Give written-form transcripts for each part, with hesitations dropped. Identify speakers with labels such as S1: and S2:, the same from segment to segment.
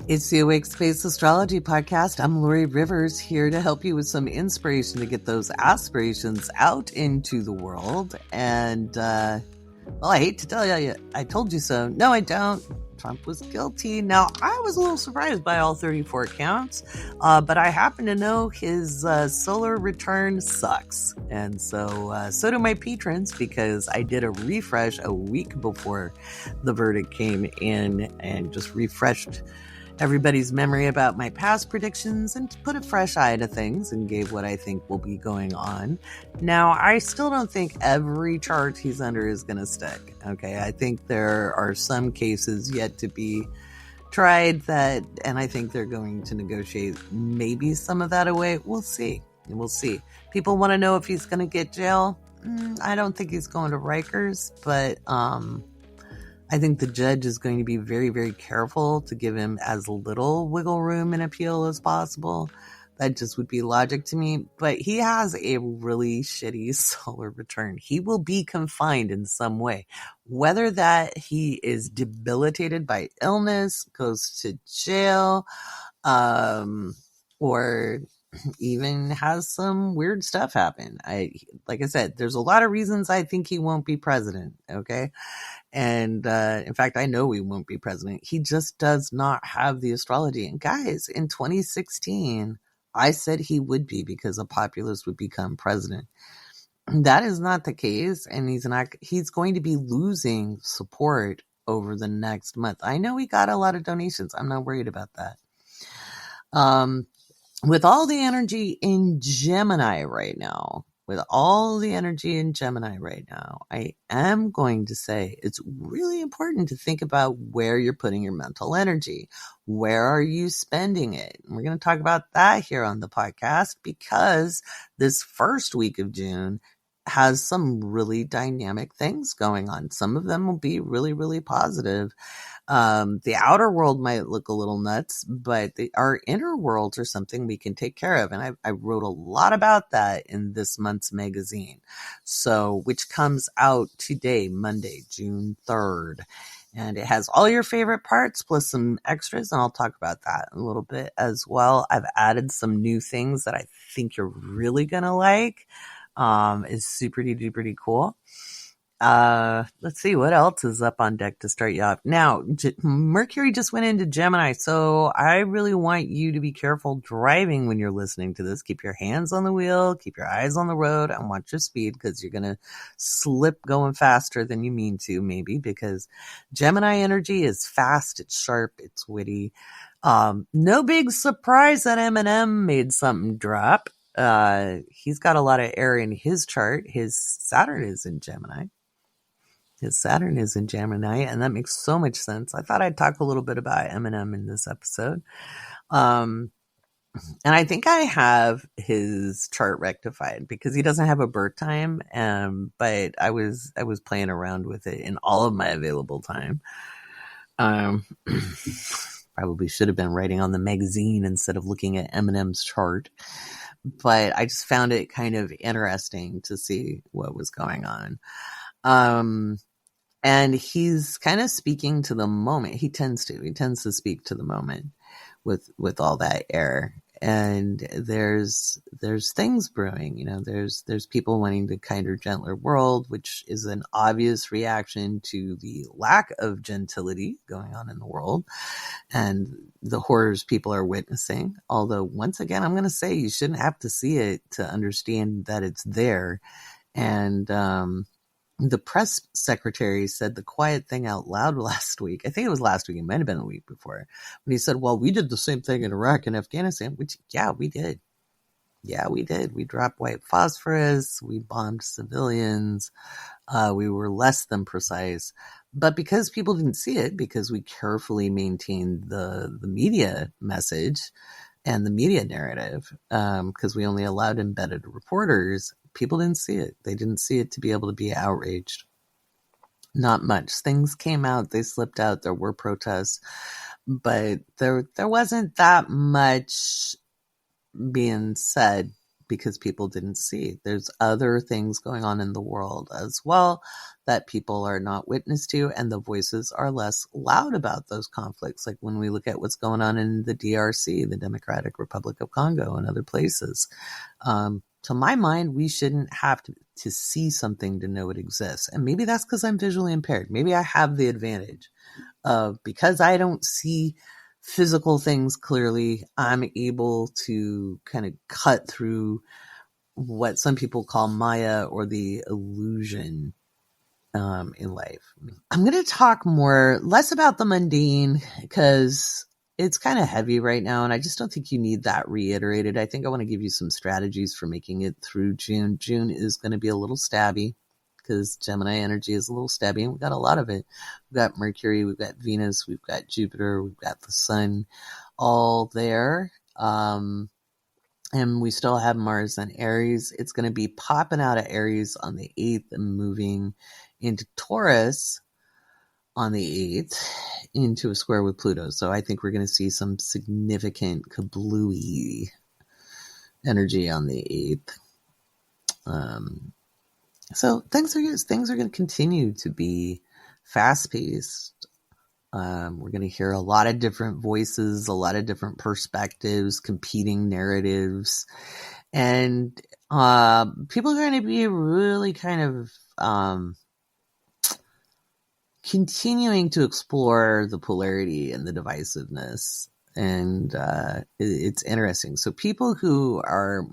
S1: It's the Awake Space Astrology Podcast. I'm Laurie Rivers, here to help you with some inspiration to get those aspirations out into the world. And, well, I hate to tell you, I told you so. No, I don't. Trump was guilty. Now, I was a little surprised by all 34 counts, but I happen to know his solar return sucks. And so do my patrons, because I did a refresh a week before the verdict came in and just refreshed everybody's memory about my past predictions and put a fresh eye to things and gave what I think will be going on. Now, I still don't think every chart he's under is going to stick. Okay, I think there are some cases yet to be tried and I think they're going to negotiate maybe some of that away. We'll see. We'll see. People want to know if he's going to get jail. I don't think he's going to Rikers, but I think the judge is going to be very, very careful to give him as little wiggle room in appeal as possible. That just would be logic to me. But he has a really shitty solar return. He will be confined in some way. Whether that he is debilitated by illness, goes to jail, or even has some weird stuff happen. Like I said, there's a lot of reasons I think he won't be president. Okay. And in fact, I know he won't be president. He just does not have the astrology. And guys, in 2016, I said he would be because a populist would become president. That is not the case. And he's going to be losing support over the next month. I know he got a lot of donations. I'm not worried about that. With all the energy in Gemini right now, I am going to say it's really important to think about where you're putting your mental energy. Where are you spending it? And we're going to talk about that here on the podcast, because this first week of June has some really dynamic things going on. Some of them will be really, really positive. The outer world might look a little nuts, but our inner worlds are something we can take care of. And I wrote a lot about that in this month's magazine. So, which comes out today, Monday, June 3rd. And it has all your favorite parts plus some extras. And I'll talk about that in a little bit as well. I've added some new things that I think you're really going to like. It's super duper cool. Let's see what else is up on deck to start you off. Now, Mercury just went into Gemini, so I really want you to be careful driving when you're listening to this. Keep your hands on the wheel, keep your eyes on the road, and watch your speed, because you're going to slip going faster than you mean to, maybe, because Gemini energy is fast, it's sharp, it's witty. No big surprise that Eminem made something drop. He's got a lot of air in his chart. His Saturn is in Gemini. And that makes so much sense. I thought I'd talk a little bit about Eminem in this episode. And I think I have his chart rectified because he doesn't have a birth time. But I was playing around with it in all of my available time. Probably should have been writing on the magazine instead of looking at Eminem's chart. But I just found it kind of interesting to see what was going on. And he's kind of speaking to the moment. He tends to speak to the moment with all that air. And there's things brewing, there's people wanting the kinder, gentler world, which is an obvious reaction to the lack of gentility going on in the world and the horrors people are witnessing. Although, once again, I'm going to say you shouldn't have to see it to understand that it's there. And, the press secretary said the quiet thing out loud last week. I think it was last week. It might have been the week before. When he said, well, we did the same thing in Iraq and Afghanistan, which, yeah, we did. We dropped white phosphorus. We bombed civilians. We were less than precise. But because people didn't see it, because we carefully maintained the media message and the media narrative, because we only allowed embedded reporters, people didn't see it. They didn't see it to be able to be outraged. Not much. Things came out. They slipped out. There were protests. But there wasn't that much being said because people didn't see. There's other things going on in the world as well that people are not witness to, and the voices are less loud about those conflicts. Like when we look at what's going on in the DRC, the Democratic Republic of Congo, and other places. To my mind, we shouldn't have to see something to know it exists. And maybe that's because I'm visually impaired. Maybe I have the advantage of, because I don't see physical things clearly, I'm able to kind of cut through what some people call Maya, or the illusion in life. I'm going to talk less about the mundane, because it's kind of heavy right now, and I just don't think you need that reiterated. I think I want to give you some strategies for making it through June. June is going to be a little stabby, because Gemini energy is a little stabby, and we've got a lot of it. We've got Mercury, we've got Venus, we've got Jupiter, we've got the Sun all there. And we still have Mars and Aries. It's going to be popping out of Aries on the 8th and moving into Taurus on the 8th into a square with Pluto. So I think we're going to see some significant kablooey energy on the 8th. So things are going to continue to be fast-paced. We're going to hear a lot of different voices, a lot of different perspectives, competing narratives, and people are going to be really kind of continuing to explore the polarity and the divisiveness, and it's interesting. So people who are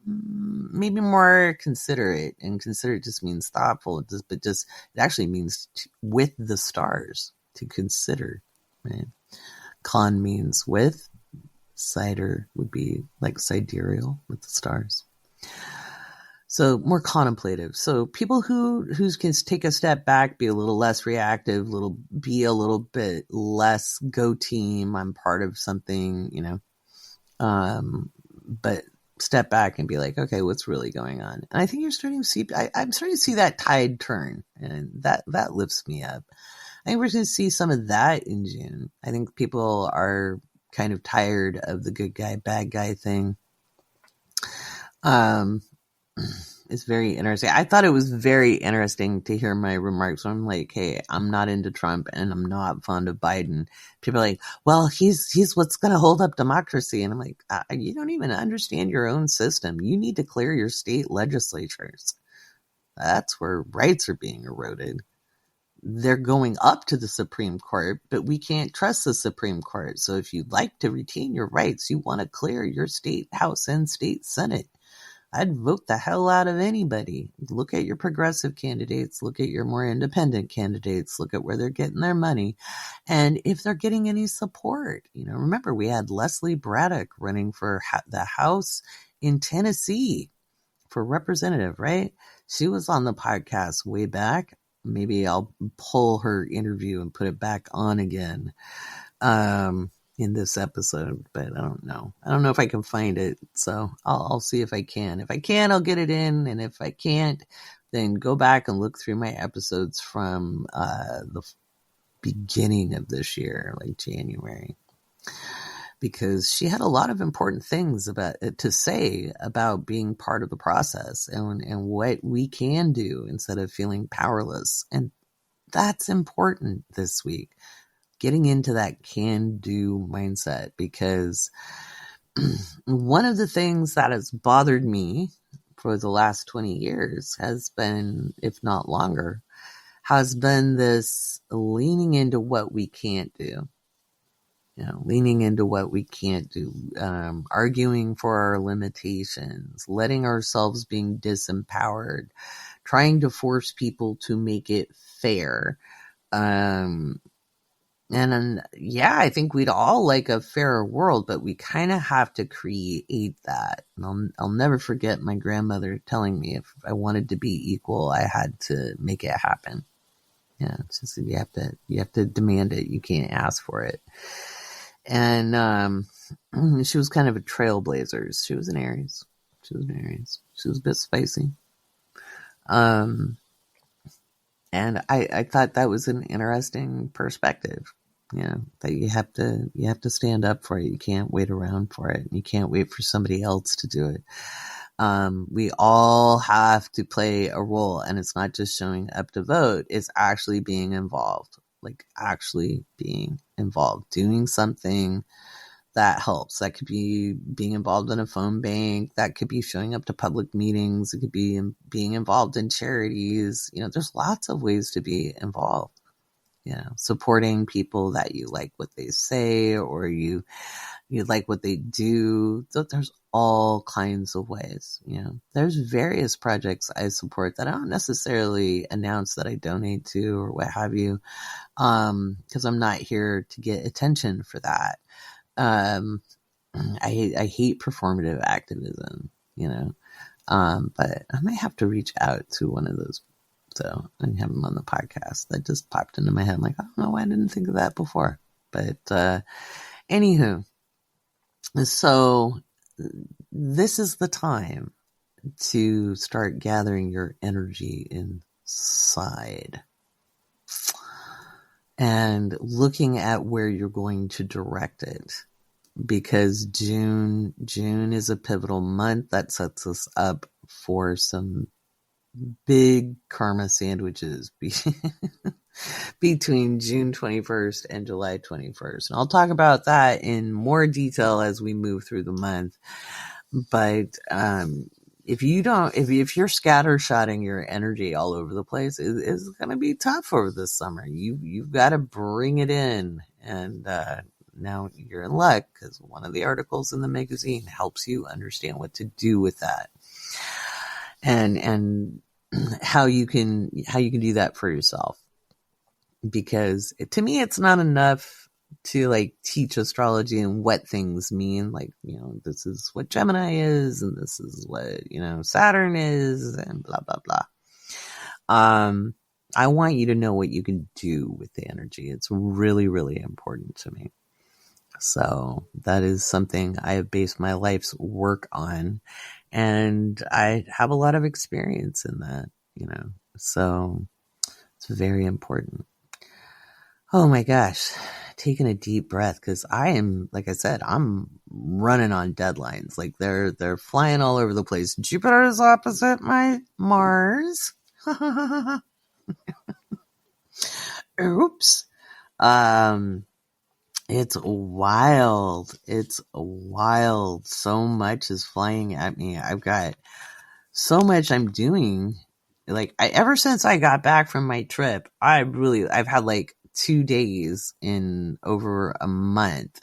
S1: maybe more considerate, and considerate just means thoughtful, it actually means with the stars, to consider, right? Con means with, cider would be like sidereal, with the stars. So more contemplative. So people who can take a step back, be a little less reactive, be a little bit less go team, I'm part of something, but step back and be like, okay, what's really going on? And I think you're starting to see, I'm starting to see that tide turn, and that lifts me up. I think we're going to see some of that in June. I think people are kind of tired of the good guy, bad guy thing. It's very interesting. I thought it was very interesting to hear my remarks when I'm like, hey, I'm not into Trump and I'm not fond of Biden. People are like, well, he's what's going to hold up democracy. And I'm like, you don't even understand your own system. You need to clear your state legislatures. That's where rights are being eroded. They're going up to the Supreme Court, but we can't trust the Supreme Court. So if you'd like to retain your rights, you want to clear your state House and state Senate. I'd vote the hell out of anybody. Look at your progressive candidates. Look at your more independent candidates. Look at where they're getting their money. And if they're getting any support. Remember, we had Leslie Braddock running for the House in Tennessee for representative, right? She was on the podcast way back. Maybe I'll pull her interview and put it back on again. In this episode, but I don't know. I don't know if I can find it, so I'll see if I can. If I can, I'll get it in, and if I can't, then go back and look through my episodes from the beginning of this year, like January, because she had a lot of important things to say about being part of the process and what we can do instead of feeling powerless, and that's important this week. Getting into that can-do mindset, because one of the things that has bothered me for the last 20 years has been, if not longer, has been this leaning into what we can't do. Leaning into what we can't do, arguing for our limitations, letting ourselves being disempowered, trying to force people to make it fair. And I think we'd all like a fairer world, but we kind of have to create that. And I'll never forget my grandmother telling me if I wanted to be equal, I had to make it happen. Yeah, it's just you have to demand it. You can't ask for it. And she was kind of a trailblazer. She was an Aries. She was a bit spicy. And I thought that was an interesting perspective. that you have to stand up for it. You can't wait around for it. You can't wait for somebody else to do it. We all have to play a role, and it's not just showing up to vote. It's actually being involved, doing something that helps. That could be being involved in a phone bank. That could be showing up to public meetings. It could be being involved in charities. There's lots of ways to be involved. Supporting people that you like what they say, or you like what they do. There's all kinds of ways. There's various projects I support that I don't necessarily announce that I donate to or what have you, because I'm not here to get attention for that. I hate performative activism, but I might have to reach out to one of those, so and have them on the podcast. That just popped into my head. I'm like, I don't know why I didn't think of that before. But anywho, so this is the time to start gathering your energy inside and looking at where you're going to direct it, because June is a pivotal month that sets us up for some big karma sandwiches between June 21st and July 21st. And I'll talk about that in more detail as we move through the month. But if you're scattershotting your energy all over the place, it's going to be tough over this summer. You've got to bring it in. And now you're in luck, because one of the articles in the magazine helps you understand what to do with that. And how you can do that for yourself. Because to me, it's not enough to teach astrology and what things mean. This is what Gemini is, and this is what, Saturn is, and blah, blah, blah. I want you to know what you can do with the energy. It's really, really important to me. So that is something I have based my life's work on, and I have a lot of experience in that, so it's very important. Oh my gosh, taking a deep breath, because I am, like I said, I'm running on deadlines. They're flying all over the place. Jupiter is opposite my Mars. Oops. It's wild. It's wild. So much is flying at me. I've got so much I'm doing. Ever since I got back from my trip, I've had 2 days in over a month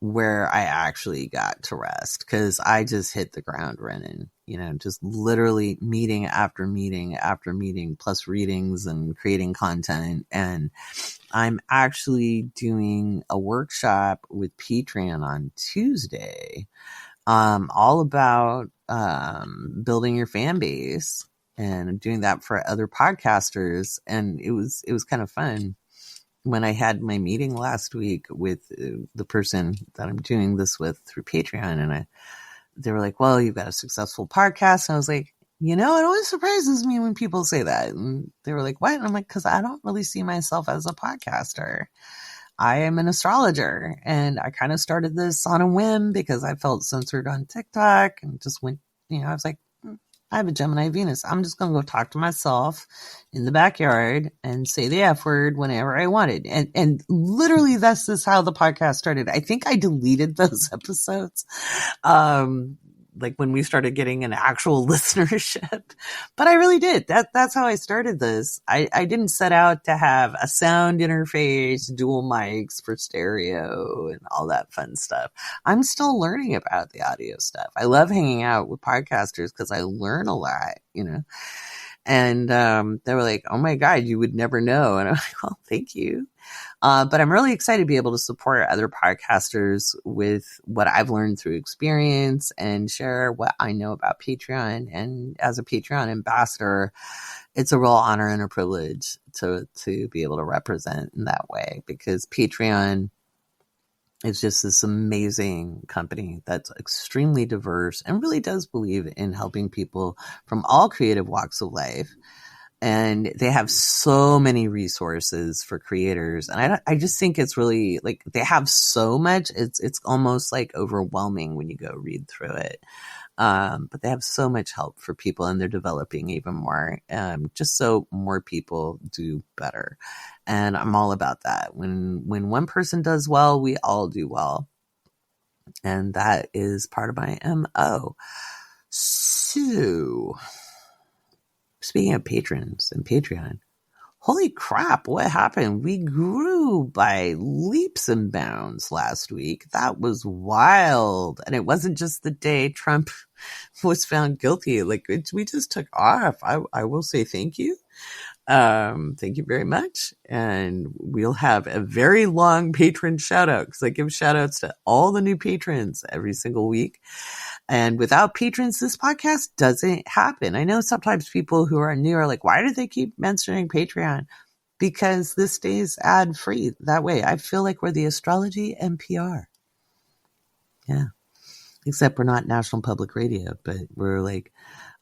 S1: where I actually got to rest, because I just hit the ground running, just literally meeting after meeting after meeting, plus readings and creating content. And I'm actually doing a workshop with Patreon on Tuesday, all about building your fan base, and I'm doing that for other podcasters. And it was kind of fun. When I had my meeting last week with the person that I'm doing this with through Patreon, and they were like, well, you've got a successful podcast. And I was like, it always surprises me when people say that. And they were like, what? And I'm like, because I don't really see myself as a podcaster. I am an astrologer, and I kind of started this on a whim because I felt censored on TikTok, and just went, I was like, I have a Gemini Venus. I'm just going to go talk to myself in the backyard and say the F word whenever I wanted. And literally, this is how the podcast started. I think I deleted those episodes, when we started getting an actual listenership. But I really did. That's how I started this. I didn't set out to have a sound interface, dual mics for stereo, and all that fun stuff. I'm still learning about the audio stuff. I love hanging out with podcasters because I learn a lot, And they were like, oh my God, you would never know. And I'm like, well, thank you. But I'm really excited to be able to support other podcasters with what I've learned through experience, and share what I know about Patreon. And as a Patreon ambassador, it's a real honor and a privilege to be able to represent in that way, because Patreon is just this amazing company that's extremely diverse and really does believe in helping people from all creative walks of life. And they have so many resources for creators. And I just think it's really like they have so much. It's almost like overwhelming when you go read through it. But they have so much help for people, and they're developing even more, just so more people do better. And I'm all about that. When one person does well, we all do well. And that is part of my MO. So, speaking of patrons and Patreon, holy crap, what happened? We grew by leaps and bounds last week. That was wild. And it wasn't just the day Trump was found guilty. Like, we just took off. I will say thank you. Thank you very much. And we'll have a very long patron shout out, because I give shout outs to all the new patrons every single week. And without patrons, this podcast doesn't happen. I know sometimes people who are new are like, why do they keep mentioning Patreon? Because this stays ad free. That way, I feel like we're the astrology NPR. Yeah. Except we're not National Public Radio, but we're like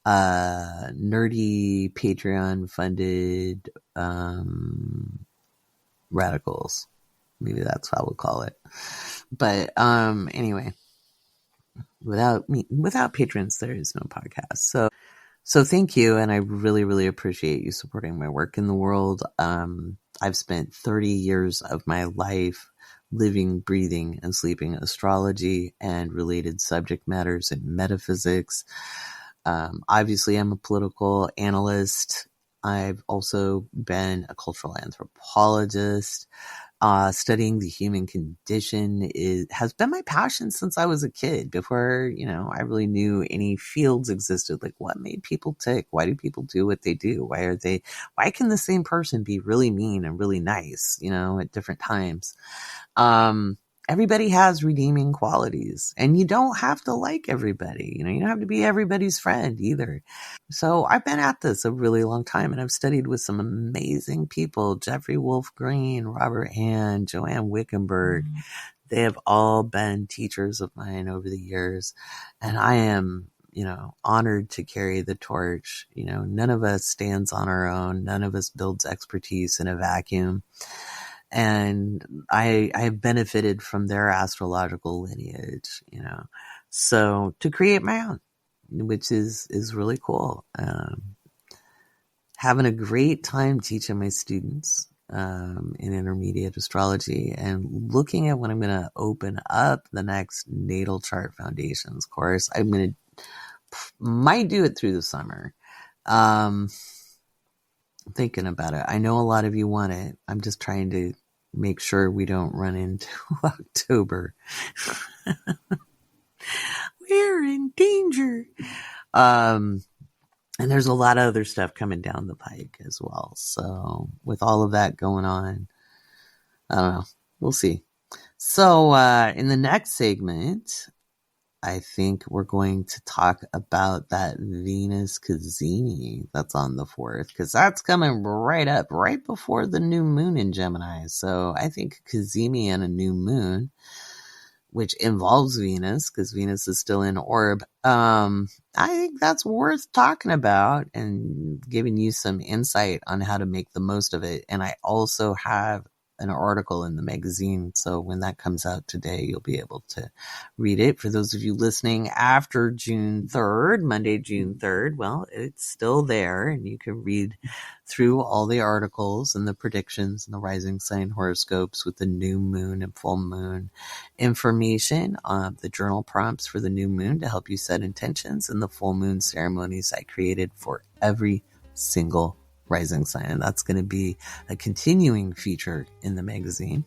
S1: nerdy Patreon funded radicals. Maybe that's how we'll call it. But anyway, without patrons, there is no podcast. So thank you, and I really, really appreciate you supporting my work in the world. I've spent 30 years of my life living, breathing, and sleeping astrology and related subject matters in metaphysics. Obviously, I'm a political analyst. I've also been a cultural anthropologist. Studying the human condition has been my passion since I was a kid. Before, I really knew any fields existed. Like, what made people tick? Why do people do what they do? Why can the same person be really mean and really nice, at different times? Everybody has redeeming qualities, and you don't have to like everybody. You don't have to be everybody's friend either. So I've been at this a really long time, and I've studied with some amazing people: Jeffrey Wolf Green, Robert Hand, Joanne Wickenberg. They have all been teachers of mine over the years, and I am, honored to carry the torch. None of us stands on our own. None of us builds expertise in a vacuum. And I have benefited from their astrological lineage, so to create my own, which is really cool. Having a great time teaching my students in intermediate astrology, and looking at when I'm going to open up the next natal chart foundations course. Might do it through the summer. Thinking about it. I know a lot of you want it. I'm just trying to make sure we don't run into October. We're in danger. And there's a lot of other stuff coming down the pike as well. So with all of that going on, I don't know. We'll see. So in the next segment, I think we're going to talk about that Venus Cazimi that's on the 4th, because that's coming right up, right before the new moon in Gemini. So I think Cazimi and a new moon, which involves Venus, because Venus is still in orb, I think that's worth talking about and giving you some insight on how to make the most of it. And I also have an article in the magazine, so when that comes out today, you'll be able to read it. For those of you listening after June 3rd, Monday, June 3rd, well, it's still there, and you can read through all the articles and the predictions and the rising sign horoscopes with the new moon and full moon information, the journal prompts for the new moon to help you set intentions, and the full moon ceremonies I created for every single rising sign. And that's going to be a continuing feature in the magazine,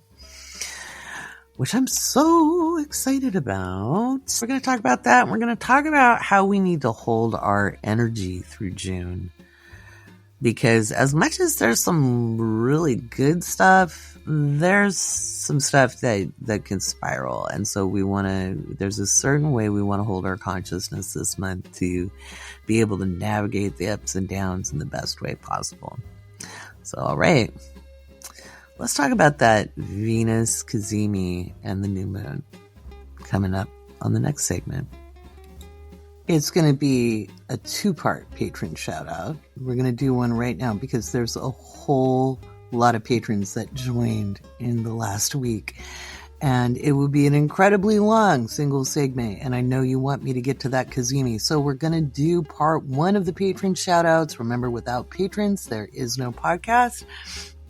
S1: which I'm so excited about. We're going to talk about that. We're going to talk about how we need to hold our energy through June, because as much as there's some really good stuff, there's some stuff that can spiral. And so there's a certain way we want to hold our consciousness this month to be able to navigate the ups and downs in the best way possible. So, all right, let's talk about that Venus Cazimi and the new moon coming up on the next segment. It's going to be a 2-part patron shout out. We're going to do one right now because there's a whole lot of patrons that joined in the last week. And it will be an incredibly long single segment. And I know you want me to get to that Cazimi. So we're going to do part 1 of the patron shout outs. Remember, without patrons, there is no podcast.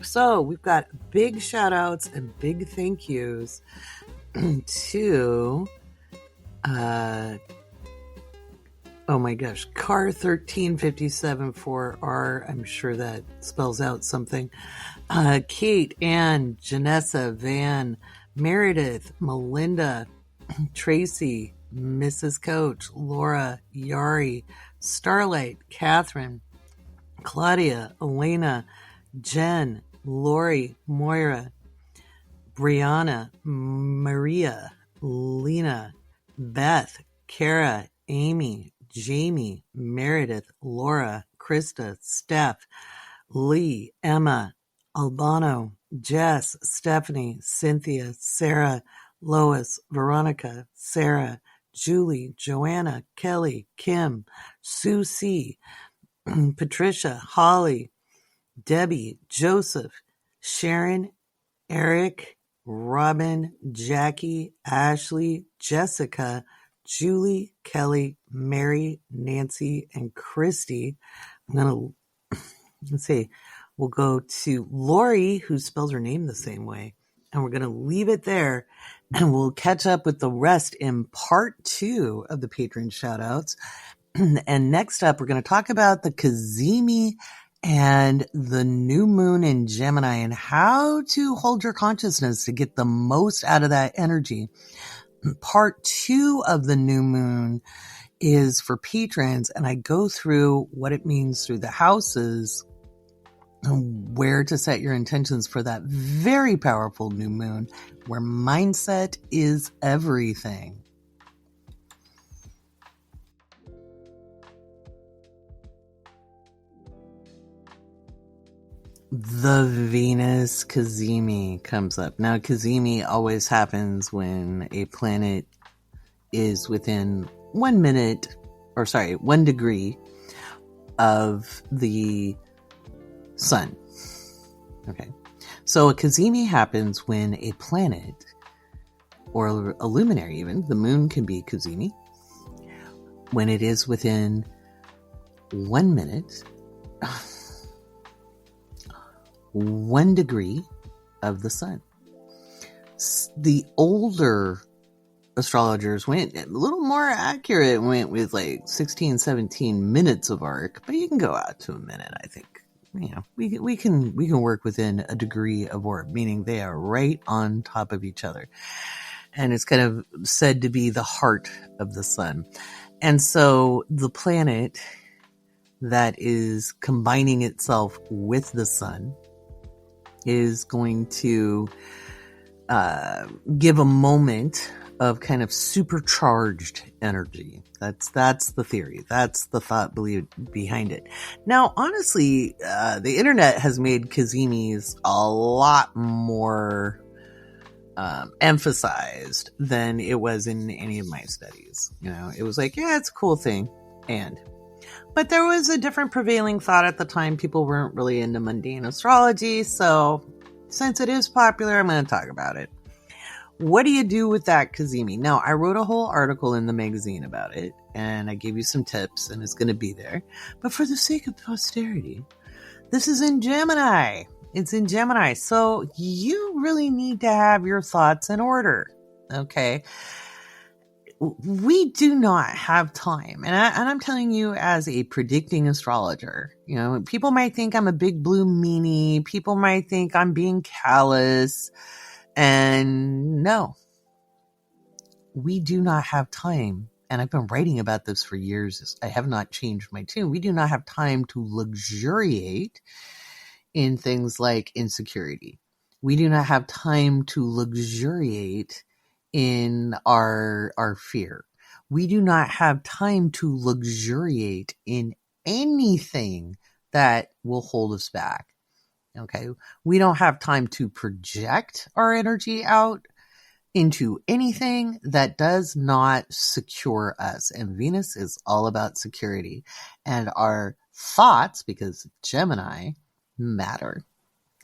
S1: So we've got big shout outs and big thank yous to, oh my gosh, Car 1357-4R. I'm sure that spells out something. Kate, Ann, Janessa, Van, Meredith, Melinda, Tracy, Mrs. Coach, Laura, Yari, Starlight, Catherine, Claudia, Elena, Jen, Lori, Moira, Brianna, Maria, Lena, Beth, Kara, Amy, Jamie, Meredith, Laura, Krista, Steph, Lee, Emma, Albano, Jess, Stephanie, Cynthia, Sarah, Lois, Veronica, Sarah, Julie, Joanna, Kelly, Kim, Sue C., Patricia, Holly, Debbie, Joseph, Sharon, Eric, Robin, Jackie, Ashley, Jessica, Julie, Kelly, Mary, Nancy, and Christy. Let's see. We'll go to Laurie, who spells her name the same way. And we're going to leave it there. And we'll catch up with the rest in part 2 of the patron shoutouts. And next up, we're going to talk about the Cazimi and the new moon in Gemini and how to hold your consciousness to get the most out of that energy. Part 2 of the new moon is for patrons, and I go through what it means through the houses and where to set your intentions for that very powerful new moon where mindset is everything. The Venus Cazimi comes up. Now, Cazimi always happens when a planet is within 1 degree of the sun. Okay. So a Cazimi happens when a planet, or a luminary even, the moon can be Cazimi, when it is within 1 minute, 1 degree of the sun. The older astrologers went a little more accurate, went with like 16, 17 minutes of arc, but you can go out to a minute, I think. You know, we can work within a degree of orb, meaning they are right on top of each other. And it's kind of said to be the heart of the sun. And so the planet that is combining itself with the sun is going to give a moment of kind of supercharged energy. That's the theory. That's the thought behind it. Now, honestly, the internet has made Cazimis a lot more emphasized than it was in any of my studies. You know, it was like, yeah, it's a cool thing. But there was a different prevailing thought at the time. People weren't really into mundane astrology. So since it is popular, I'm going to talk about it. What do you do with that Cazimi? Now, I wrote a whole article in the magazine about it, and I gave you some tips, and it's going to be there. But for the sake of posterity, this is in Gemini. It's in Gemini. So you really need to have your thoughts in order. Okay. We do not have time. And I'm telling you as a predicting astrologer, you know, people might think I'm a big blue meanie. People might think I'm being callous. And no, we do not have time. And I've been writing about this for years. I have not changed my tune. We do not have time to luxuriate in things like insecurity. We do not have time to luxuriate in our fear. We do not have time to luxuriate in anything that will hold us back. Okay. We don't have time to project our energy out into anything that does not secure us. And Venus is all about security. And our thoughts, because Gemini, matter.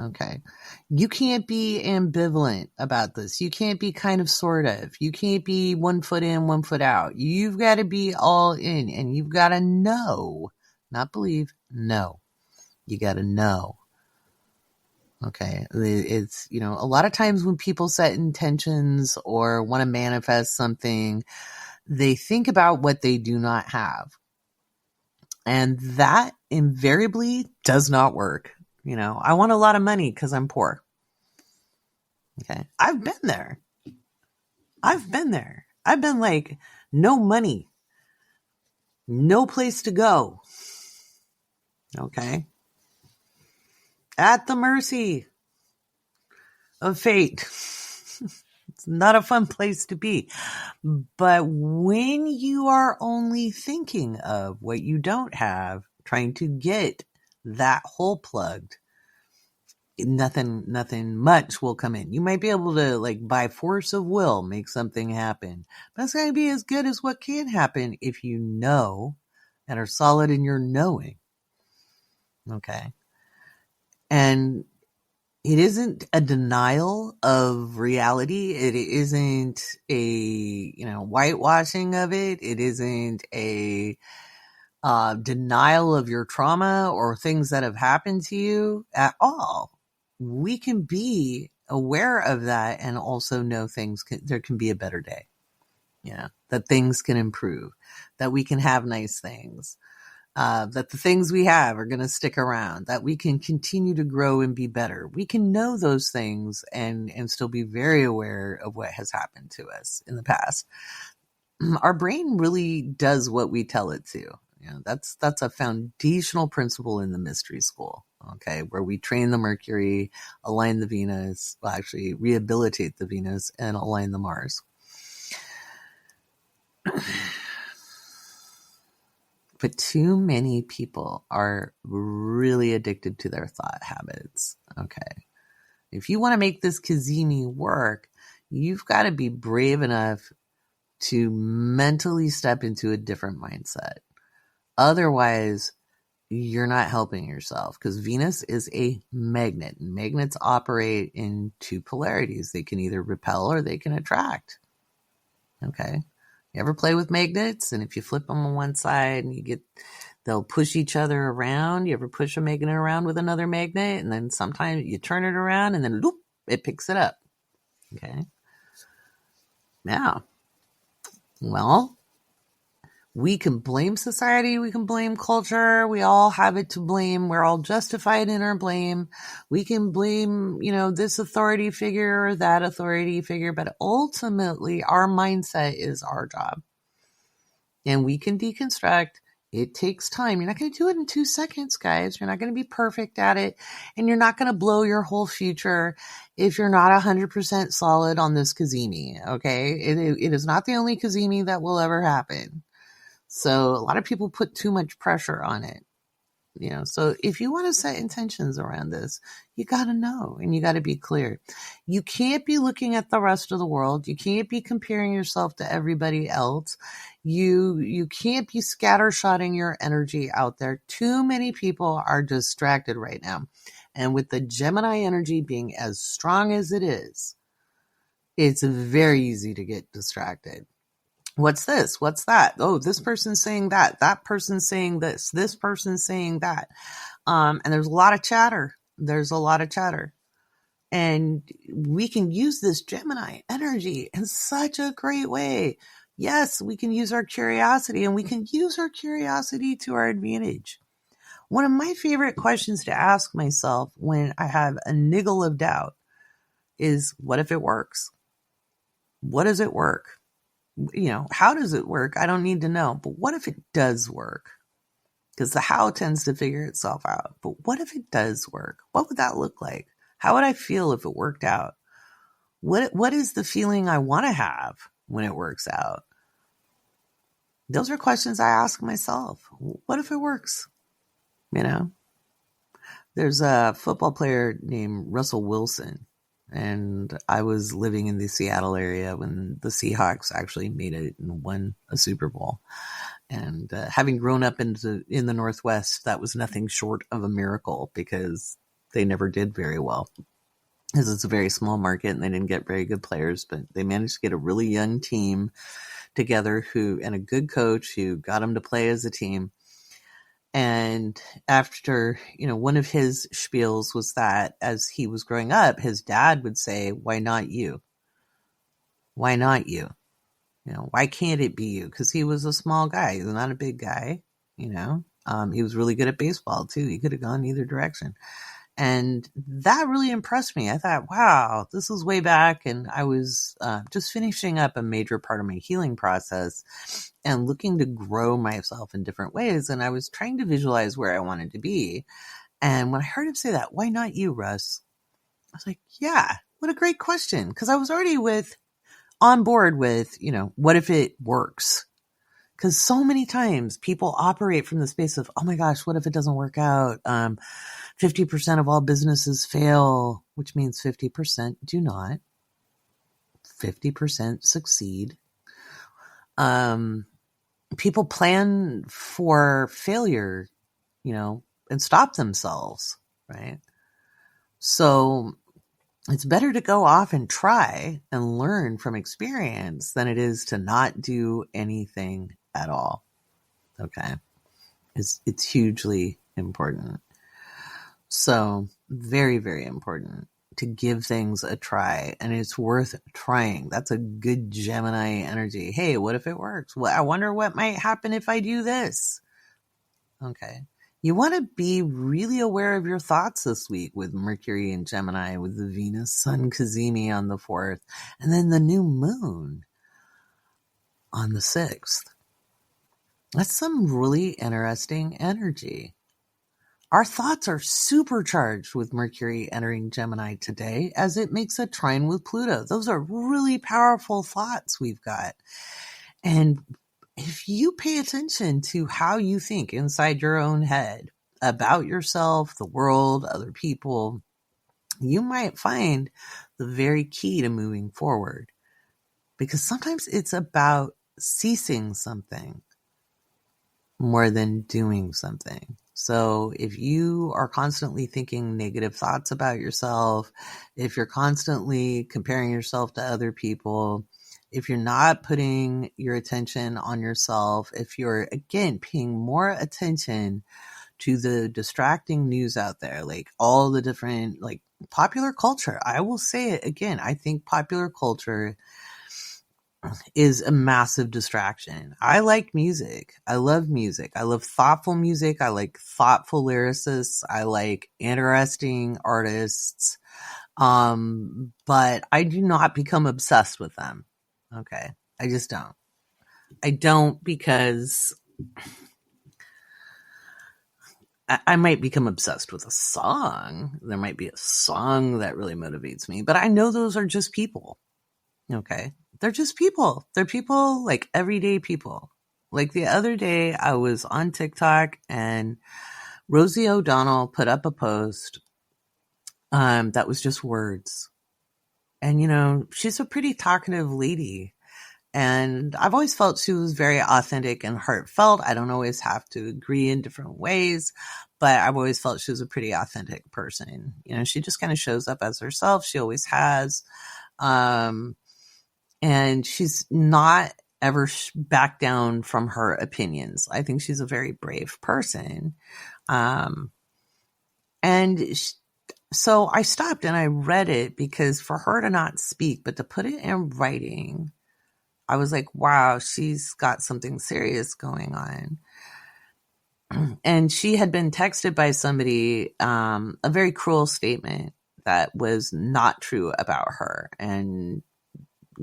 S1: Okay. You can't be ambivalent about this. You can't be kind of sort of. You can't be 1 foot in, 1 foot out. You've got to be all in, and you've got to know, not believe, know. You got to know. Okay. It's, a lot of times when people set intentions or want to manifest something, they think about what they do not have. And that invariably does not work. I want a lot of money because I'm poor. Okay. I've been there. I've been like, no money, no place to go. Okay. At the mercy of fate. It's not a fun place to be. But when you are only thinking of what you don't have, trying to get that hole plugged, nothing much will come in. You might be able to, by force of will, make something happen. But it's going to be as good as what can happen if you know and are solid in your knowing. Okay. And it isn't a denial of reality. It isn't a, whitewashing of it. It isn't a denial of your trauma or things that have happened to you at all. We can be aware of that and also know there can be a better day. That things can improve, that we can have nice things, that the things we have are going to stick around, that we can continue to grow and be better. We can know those things and still be very aware of what has happened to us in the past. Our brain really does what we tell it to. That's a foundational principle in the mystery school. Okay, where we train the Mercury, align the Venus, actually rehabilitate the Venus and align the Mars. But too many people are really addicted to their thought habits. Okay. If you want to make this Cazimi work, you've got to be brave enough to mentally step into a different mindset. Otherwise, you're not helping yourself, because Venus is a magnet. Magnets operate in two polarities. They can either repel or they can attract. Okay. You ever play with magnets? And if you flip them on one side and they'll push each other around. You ever push a magnet around with another magnet? And then sometimes you turn it around and then loop, it picks it up. Okay. Yeah. Well, we can blame society. We can blame culture. We all have it to blame. We're all justified in our blame. We can blame, this authority figure or that authority figure, but ultimately our mindset is our job. And we can deconstruct. It takes time. You're not going to do it in 2 seconds, guys. You're not going to be perfect at it. And you're not going to blow your whole future if you're not 100% solid on this Cazimi. Okay. It is not the only Cazimi that will ever happen. So a lot of people put too much pressure on it, so if you want to set intentions around this, you got to know and you got to be clear. You can't be looking at the rest of the world. You can't be comparing yourself to everybody else. You can't be scattershotting your energy out there. Too many people are distracted right now. And with the Gemini energy being as strong as it is, it's very easy to get distracted. What's this? What's that? Oh, this person's saying that. That person's saying this. This person's saying that. And there's a lot of chatter. And we can use this Gemini energy in such a great way. Yes, we can use our curiosity, and we can use our curiosity to our advantage. One of my favorite questions to ask myself when I have a niggle of doubt is, what if it works? What does it work? How does it work? I don't need to know. But what if it does work? Because the how tends to figure itself out. But what if it does work? What would that look like? How would I feel if it worked out? What is the feeling I want to have when it works out? Those are questions I ask myself. What if it works? There's a football player named Russell Wilson. And I was living in the Seattle area when the Seahawks actually made it and won a Super Bowl. And having grown up in the Northwest, that was nothing short of a miracle because they never did very well. Because it's a very small market and they didn't get very good players, but they managed to get a really young team together and a good coach who got them to play as a team. And after, one of his spiels was that as he was growing up, his dad would say, "Why not you? Why not you? Why can't it be you?" Because he was a small guy. He was not a big guy, He was really good at baseball too. He could have gone either direction. And that really impressed me. I thought, wow, this was way back. And I was just finishing up a major part of my healing process and looking to grow myself in different ways. And I was trying to visualize where I wanted to be. And when I heard him say that, "Why not you, Russ?" I was like, yeah, what a great question. Because I was already on board with, what if it works? Because so many times people operate from the space of, oh my gosh, what if it doesn't work out? 50% of all businesses fail, which means 50% do not. 50% succeed. People plan for failure, and stop themselves, right? So it's better to go off and try and learn from experience than it is to not do anything at all. Okay. It's hugely important. So very, very important to give things a try, and it's worth trying. That's a good Gemini energy. Hey, what if it works? Well, I wonder what might happen if I do this. Okay. You want to be really aware of your thoughts this week with Mercury and Gemini, with the Venus Sun Cazimi on the 4th, and then the new moon on the 6th. That's some really interesting energy. Our thoughts are supercharged with Mercury entering Gemini today as it makes a trine with Pluto. Those are really powerful thoughts we've got. And if you pay attention to how you think inside your own head about yourself, the world, other people, you might find the very key to moving forward. Because sometimes it's about ceasing something more than doing something. So if you are constantly thinking negative thoughts about yourself, if you're constantly comparing yourself to other people, if you're not putting your attention on yourself, if you're, again, paying more attention to the distracting news out there, like all the different, like popular culture, I will say it again, I think popular culture is a massive distraction. I like music. I love music. I love thoughtful music. I like thoughtful lyricists. I like interesting artists. But I do not become obsessed with them. Okay. I just don't. I don't because I might become obsessed with a song. There might be a song that really motivates me, but I know those are just people. Okay. They're just people. They're people, like everyday people. Like the other day I was on TikTok and Rosie O'Donnell put up a post that was just words. And she's a pretty talkative lady. And I've always felt she was very authentic and heartfelt. I don't always have to agree in different ways, but I've always felt she was a pretty authentic person. She just kind of shows up as herself. She always has. And she's not ever backed down from her opinions. I think she's a very brave person. So I stopped and I read it because for her to not speak, but to put it in writing, I was like, wow, she's got something serious going on. And she had been texted by somebody a very cruel statement that was not true about her. And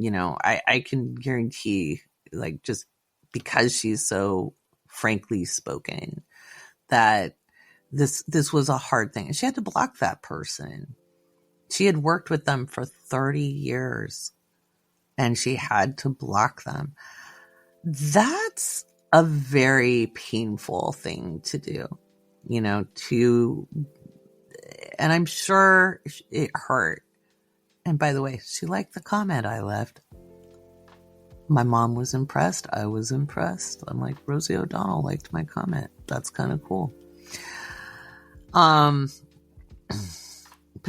S1: I can guarantee, like, just because she's so frankly spoken, that this was a hard thing. And she had to block that person. She had worked with them for 30 years and she had to block them. That's a very painful thing to do, and I'm sure it hurt. And by the way, she liked the comment I left. My mom was impressed. I was impressed. I'm like, Rosie O'Donnell liked my comment. That's kind of cool. But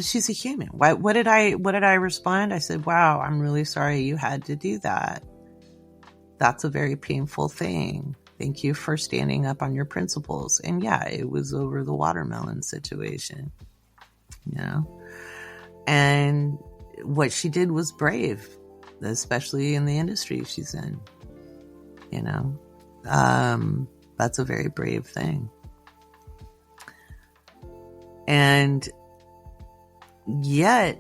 S1: she's a human. What did I respond? I said, wow, I'm really sorry you had to do that. That's a very painful thing. Thank you for standing up on your principles. And yeah, it was over the watermelon situation, you know? And what she did was brave, especially in the industry she's in, you know? That's a very brave thing. And yet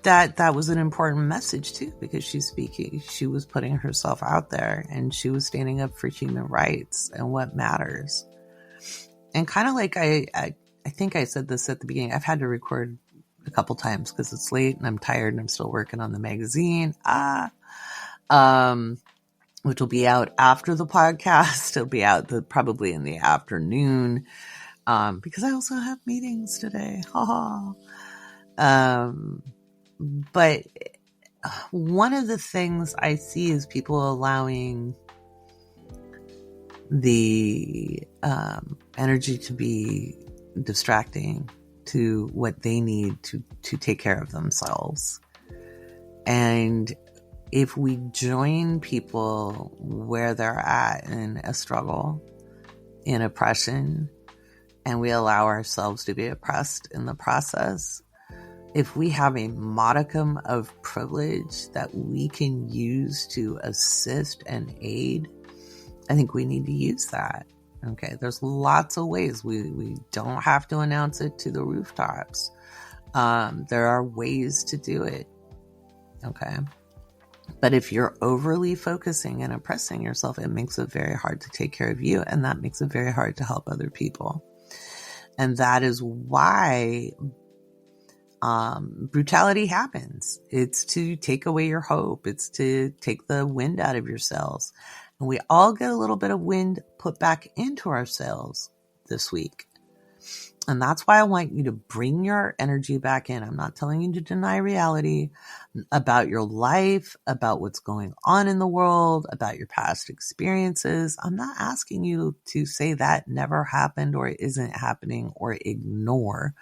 S1: that was an important message too, because she was putting herself out there and she was standing up for human rights and what matters. And kind of like I think I said this at the beginning, I've had to record a couple times because it's late and I'm tired and I'm still working on the magazine. Which will be out after the podcast. It'll be out probably in the afternoon. Because I also have meetings today. But one of the things I see is people allowing the energy to be distracting to what they need to take care of themselves. And if we join people where they're at in a struggle, in oppression, and we allow ourselves to be oppressed in the process, if we have a modicum of privilege that we can use to assist and aid, I think we need to use that. Okay, there's lots of ways. We don't have to announce it to the rooftops. There are ways to do it. Okay. But if you're overly focusing and oppressing yourself, it makes it very hard to take care of you, and that makes it very hard to help other people. And that is why brutality happens. It's to take away your hope. It's to take the wind out of your sails. And we all get a little bit of wind put back into our sails this week. And that's why I want you to bring your energy back in. I'm not telling you to deny reality about your life, about what's going on in the world, about your past experiences. I'm not asking you to say that never happened or it isn't happening or ignore.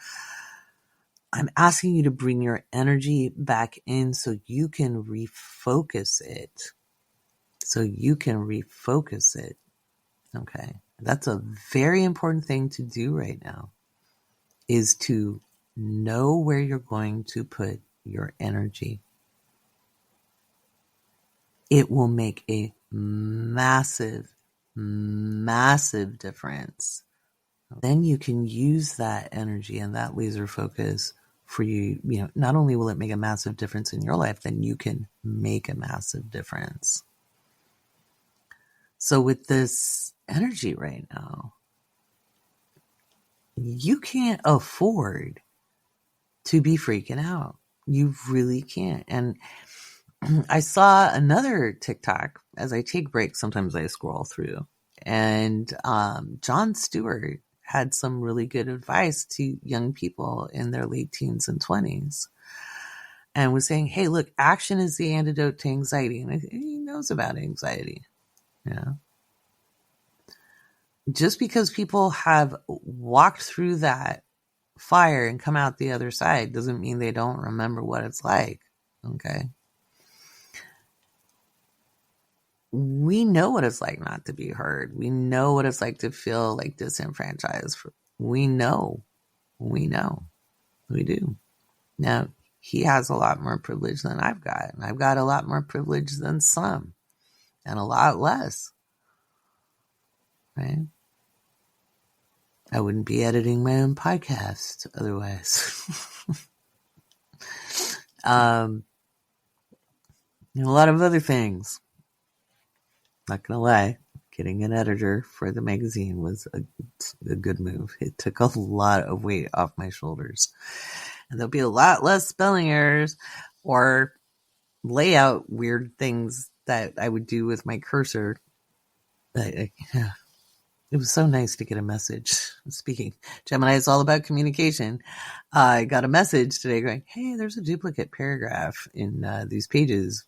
S1: I'm asking you to bring your energy back in so you can refocus it. Okay. That's a very important thing to do right now, is to know where you're going to put your energy. It will make a massive, massive difference. Then you can use that energy and that laser focus for you. You know, not only will it make a massive difference in your life, then you can make a massive difference. So with this energy right now, you can't afford to be freaking out. You really can't. And I saw another TikTok. As I take breaks, sometimes I scroll through. And Jon Stewart had some really good advice to young people in their late teens and 20s. And was saying, hey, look, action is the antidote to anxiety. And he knows about anxiety. Yeah. Just because people have walked through that fire and come out the other side doesn't mean they don't remember what it's like. Okay. We know what it's like not to be heard. We know what it's like to feel like disenfranchised. We know. We do. Now, he has a lot more privilege than I've got. And I've got a lot more privilege than some. And a lot less. Right? I wouldn't be editing my own podcast otherwise. And a lot of other things. Not gonna lie, getting an editor for the magazine was a good move. It took a lot of weight off my shoulders. And there'll be a lot less spelling errors or layout weird things that I would do with my cursor. Yeah. It was so nice to get a message. Speaking, Gemini is all about communication. I got a message today going, hey, there's a duplicate paragraph in these pages.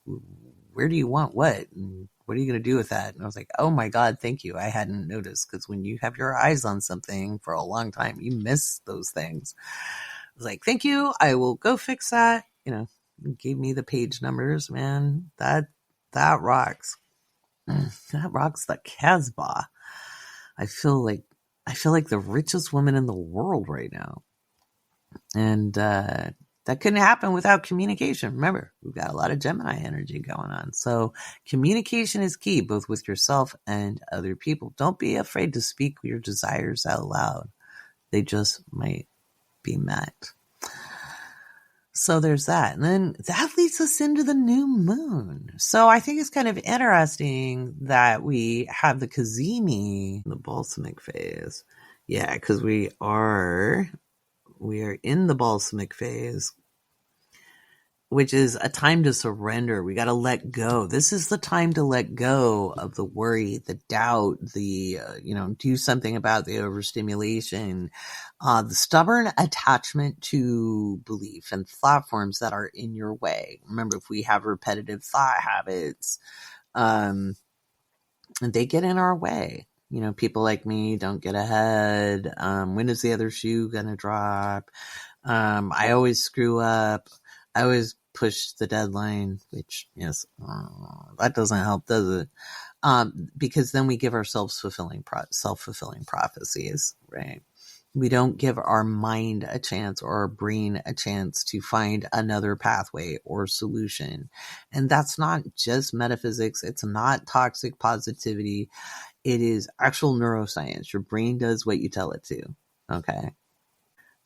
S1: Where do you want what? And what are you going to do with that? And I was like, oh my God, thank you. I hadn't noticed, because when you have your eyes on something for a long time, you miss those things. I was like, thank you. I will go fix that. Gave me the page numbers, man. That rocks. That rocks the Casbah. I feel like the richest woman in the world right now. And that couldn't happen without communication. Remember, we've got a lot of Gemini energy going on. So communication is key, both with yourself and other people. Don't be afraid to speak your desires out loud. They just might be met. So there's that. And then that leads us into the new moon. So I think it's kind of interesting that we have the Cazimi, the balsamic phase. Yeah, because we are in the balsamic phase, which is a time to surrender. We got to let go. This is the time to let go of the worry, the doubt, the, do something about the overstimulation, the stubborn attachment to belief and thought forms that are in your way. Remember, if we have repetitive thought habits, and they get in our way. People like me don't get ahead. When is the other shoe going to drop? I always screw up. I always push the deadline, which, yes, that doesn't help, does it? Because then we give ourselves self-fulfilling prophecies, right? We don't give our mind a chance or our brain a chance to find another pathway or solution. And that's not just metaphysics. It's not toxic positivity. It is actual neuroscience. Your brain does what you tell it to, okay?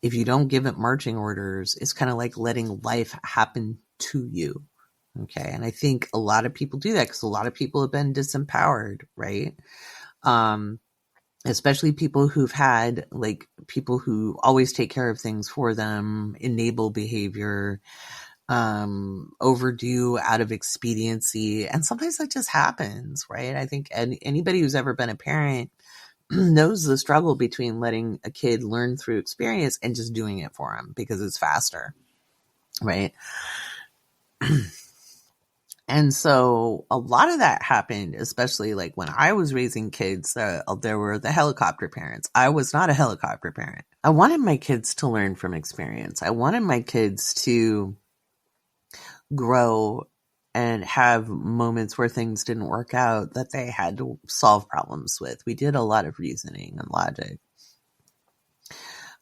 S1: If you don't give it marching orders, it's kind of like letting life happen to you. Okay. And I think a lot of people do that because a lot of people have been disempowered, right? Especially people who've had, like, people who always take care of things for them, enable behavior, overdue out of expediency. And sometimes that just happens, right? I think anybody who's ever been a parent knows the struggle between letting a kid learn through experience and just doing it for them because it's faster, right? And so a lot of that happened, especially like when I was raising kids, there were the helicopter parents. I was not a helicopter parent. I wanted my kids to learn from experience. I wanted my kids to grow and have moments where things didn't work out that they had to solve problems with. We did a lot of reasoning and logic.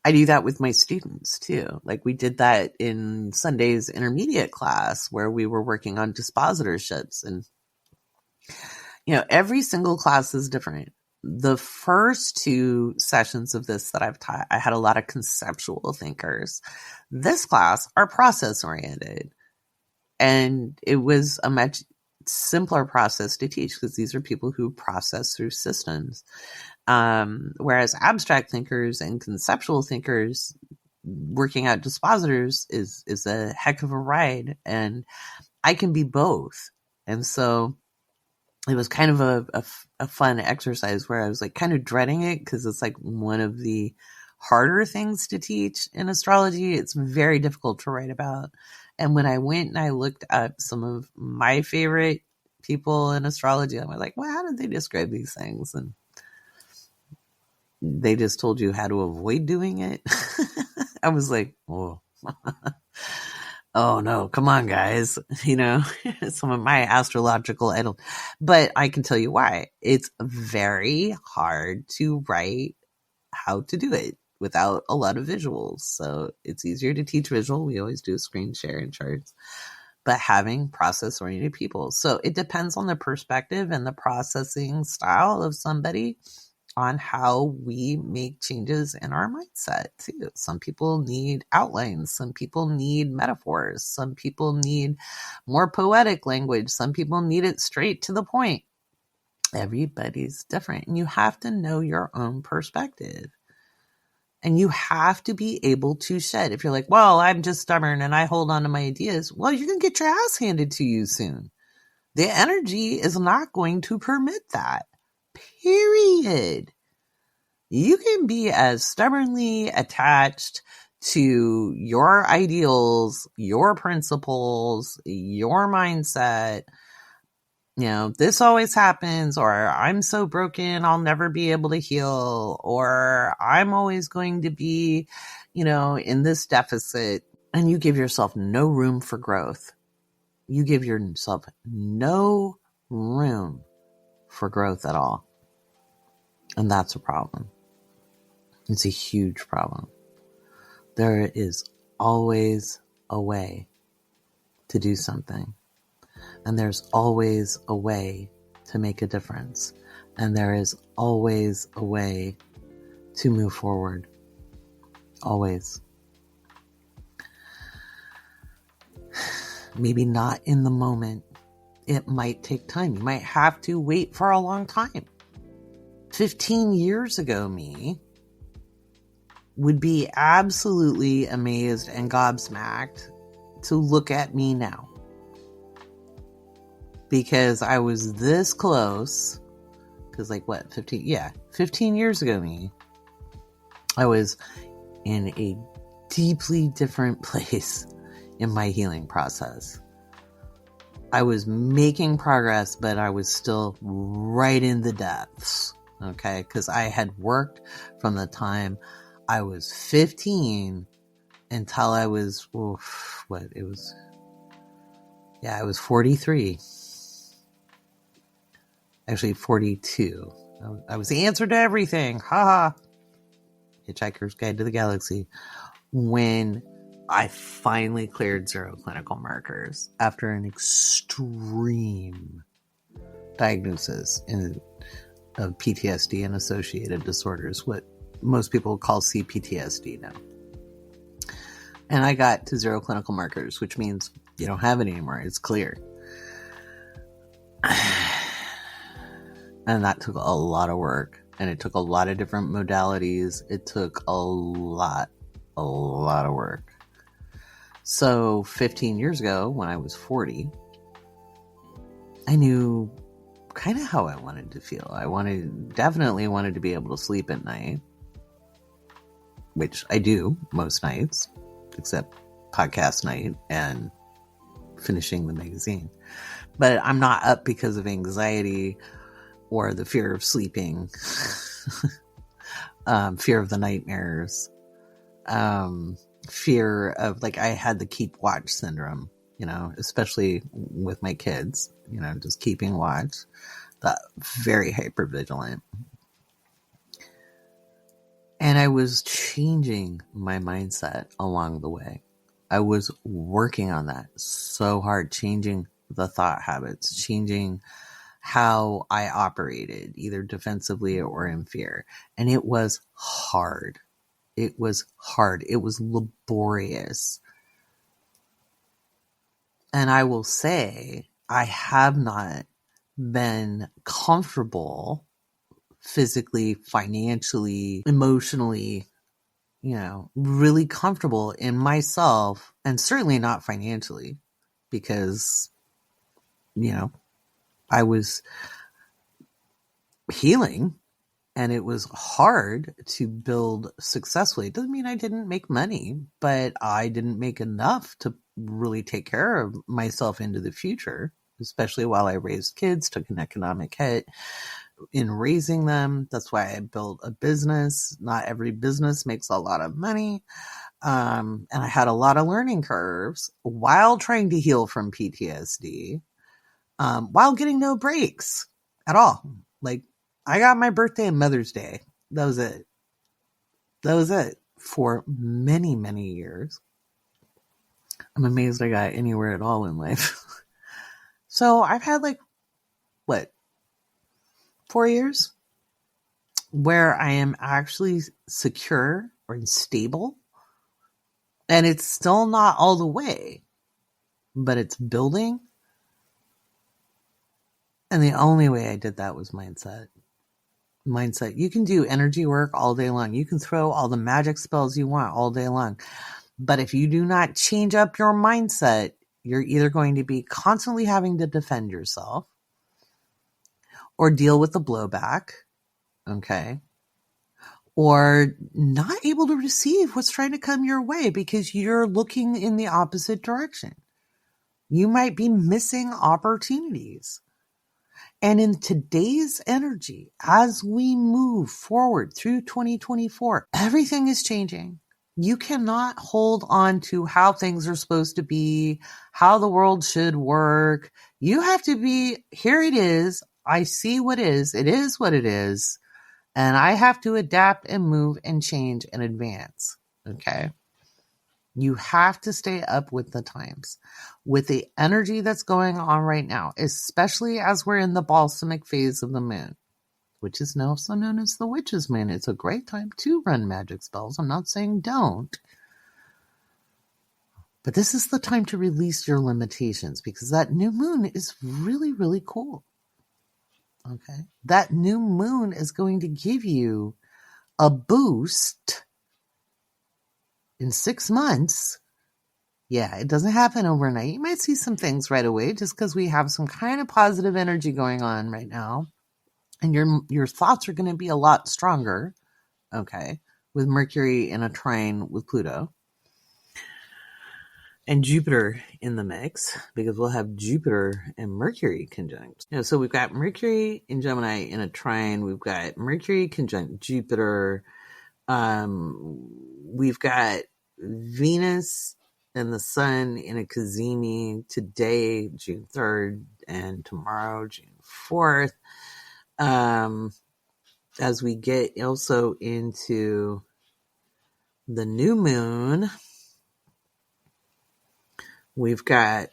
S1: I do that with my students too. Like, we did that in Sunday's intermediate class where we were working on dispositorships, and every single class is different. The first two sessions of this that I've taught, I had a lot of conceptual thinkers. This class are process oriented. And it was a much simpler process to teach because these are people who process through systems. Whereas abstract thinkers and conceptual thinkers working out dispositors is a heck of a ride. And I can be both. And so it was kind of a fun exercise where I was like kind of dreading it because it's like one of the harder things to teach in astrology. It's very difficult to write about. And when I went and I looked up some of my favorite people in astrology, I was like, well, how did they describe these things? And they just told you how to avoid doing it. I was like, oh, oh no, come on, guys. Some of my astrological idol. But I can tell you why. It's very hard to write how to do it without a lot of visuals. So it's easier to teach visual. We always do a screen share and charts, but having process-oriented people. So it depends on the perspective and the processing style of somebody on how we make changes in our mindset too. Some people need outlines. Some people need metaphors. Some people need more poetic language. Some people need it straight to the point. Everybody's different, and you have to know your own perspective. And you have to be able to shed. If you're like, well, I'm just stubborn and I hold on to my ideas, well, you're going to get your ass handed to you soon. The energy is not going to permit that. Period. You can be as stubbornly attached to your ideals, your principles, your mindset. This always happens, or I'm so broken, I'll never be able to heal, or I'm always going to be, in this deficit. And you give yourself no room for growth. You give yourself no room for growth at all. And that's a problem. It's a huge problem. There is always a way to do something. And there's always a way to make a difference. And there is always a way to move forward. Always. Maybe not in the moment. It might take time. You might have to wait for a long time. 15 years ago, me would be absolutely amazed and gobsmacked to look at me now. Because I was this close. Because 15 years ago, me, I was in a deeply different place in my healing process. I was making progress, but I was still right in the depths. Okay, because I had worked from the time I was 15 until I was, I was 43. Actually, 42. I was the answer to everything. Ha! Hitchhiker's Guide to the Galaxy. When I finally cleared 0 clinical markers after an extreme diagnosis of PTSD and associated disorders, what most people call CPTSD now. And I got to 0 clinical markers, which means you don't have it anymore. It's clear. And that took a lot of work. And it took a lot of different modalities. It took a lot of work. So 15 years ago, when I was 40, I knew kind of how I wanted to feel. I definitely wanted to be able to sleep at night, which I do most nights, except podcast night and finishing the magazine. But I'm not up because of anxiety or the fear of sleeping, fear of the nightmares, fear of, I had the keep watch syndrome, especially with my kids, just keeping watch, very hypervigilant. And I was changing my mindset along the way. I was working on that so hard, changing the thought habits, changing how I operated, either defensively or in fear. And it was hard. It was hard. It was laborious. And I will say, I have not been comfortable physically, financially, emotionally, really comfortable in myself, and certainly not financially, because, I was healing and it was hard to build successfully. It doesn't mean I didn't make money, but I didn't make enough to really take care of myself into the future, especially while I raised kids, took an economic hit in raising them. That's why I built a business. Not every business makes a lot of money. And I had a lot of learning curves while trying to heal from PTSD, while getting no breaks at all. I got my birthday and Mother's Day. That was it for many, many years. I'm amazed I got anywhere at all in life. So I've had 4 years where I am actually secure or stable. And it's still not all the way, but it's building. And the only way I did that was mindset. You can do energy work all day long. You can throw all the magic spells you want all day long. But if you do not change up your mindset, you're either going to be constantly having to defend yourself or deal with the blowback. Okay. or not able to receive what's trying to come your way because you're looking in the opposite direction. You might be missing opportunities. And in today's energy, as we move forward through 2024, everything is changing. You cannot hold on to how things are supposed to be, how the world should work. You have to be, here it is. I see what is. It is what it is. And I have to adapt and move and change and advance. Okay. You have to stay up with the times, with the energy that's going on right now, especially as we're in the balsamic phase of the moon, which is also known as the witch's moon. It's a great time to run magic spells. I'm not saying don't. But this is the time to release your limitations because that new moon is really, really cool. Okay. That new moon is going to give you a boost in 6 months. Yeah, it doesn't happen overnight. You might see some things right away just because we have some kind of positive energy going on right now. And your thoughts are going to be a lot stronger, okay, with Mercury in a trine with Pluto. And Jupiter in the mix, because we'll have Jupiter and Mercury conjunct. So we've got Mercury in Gemini in a trine. We've got Mercury conjunct Jupiter. We've got Venus and the Sun in a Cazimi today, June 3rd, and tomorrow, June 4th. As we get also into the new moon, we've got,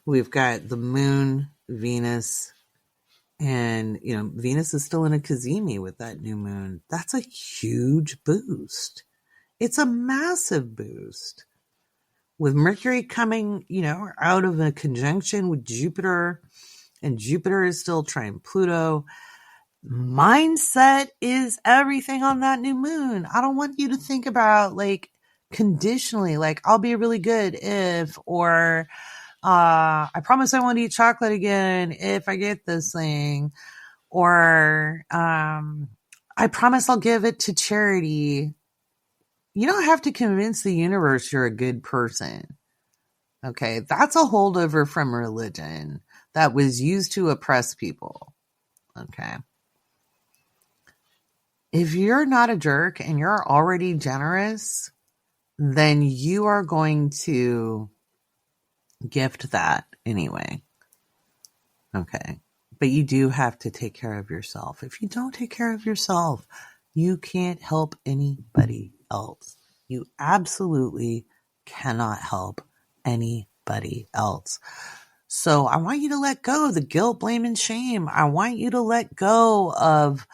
S1: we've got the moon, Venus, and, Venus is still in a Cazimi with that new moon. That's a huge boost. It's a massive boost. With Mercury coming, out of a conjunction with Jupiter, and Jupiter is still trine Pluto. Mindset is everything on that new moon. I don't want you to think about conditionally, I'll be really good if, or I promise I won't eat chocolate again if I get this thing, or I promise I'll give it to charity. You don't have to convince the universe you're a good person. Okay, that's a holdover from religion that was used to oppress people. Okay. If you're not a jerk and you're already generous, then you are going to gift that anyway. Okay. But you do have to take care of yourself. If you don't take care of yourself, you can't help anybody else. You absolutely cannot help anybody else. So I want you to let go of the guilt, blame, and shame. I want you to let go of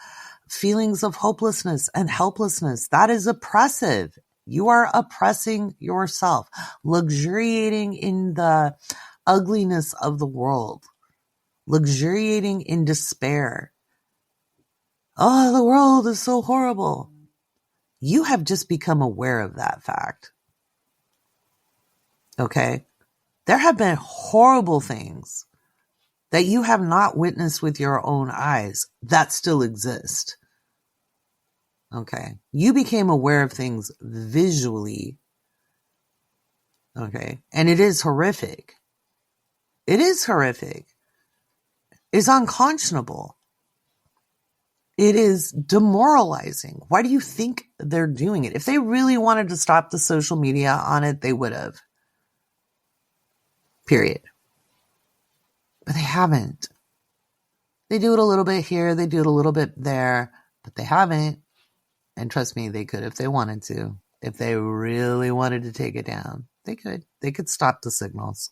S1: feelings of hopelessness and helplessness. That is oppressive. You are oppressing yourself, luxuriating in the ugliness of the world, luxuriating in despair. Oh, the world is so horrible. You have just become aware of that fact. Okay? There have been horrible things that you have not witnessed with your own eyes that still exist. Okay. You became aware of things visually. Okay. And it is horrific. It is horrific. It's unconscionable. It is demoralizing. Why do you think they're doing it? If they really wanted to stop the social media on it, they would have. Period. But they haven't. They do it a little bit here. They do it a little bit there. But they haven't. And trust me, they could if they wanted to. If they really wanted to take it down, they could. They could stop the signals.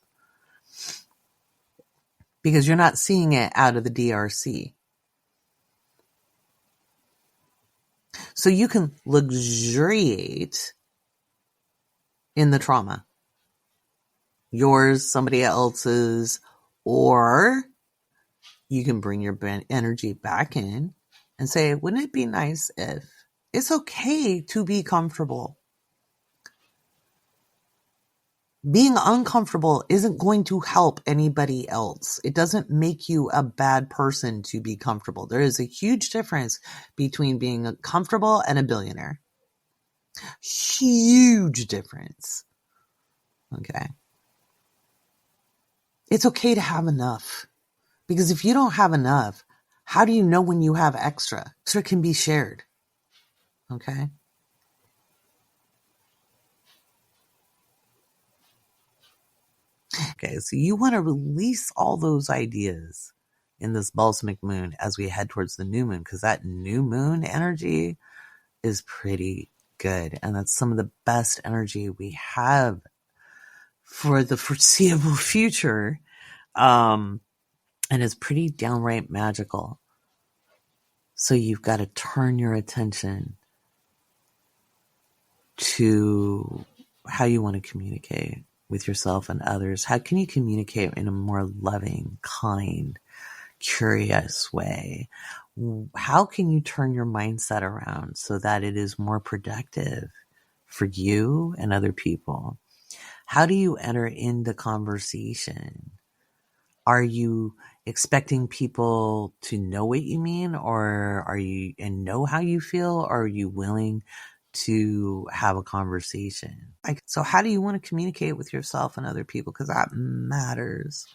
S1: Because you're not seeing it out of the DRC. So you can luxuriate in the trauma. Yours, somebody else's, or you can bring your energy back in and say, wouldn't it be nice if it's okay to be comfortable? Being uncomfortable isn't going to help anybody else. It doesn't make you a bad person to be comfortable. There is a huge difference between being comfortable and a billionaire. Huge difference. Okay. It's okay to have enough. Because if you don't have enough, how do you know when you have extra? Extra can be shared. Okay. Okay, so you want to release all those ideas in this balsamic moon as we head towards the new moon, because that new moon energy is pretty good. And that's some of the best energy we have for the foreseeable future. And it's pretty downright magical. So you've got to turn your attention to how you want to communicate with yourself and others. How can you communicate in a more loving, kind, curious way? How can you turn your mindset around so that it is more productive for you and other people? How do you enter into conversation? Are you expecting people to know what you mean, or are you and know how you feel, or are you willing to have a conversation? So how do you want to communicate with yourself and other people? Because that matters.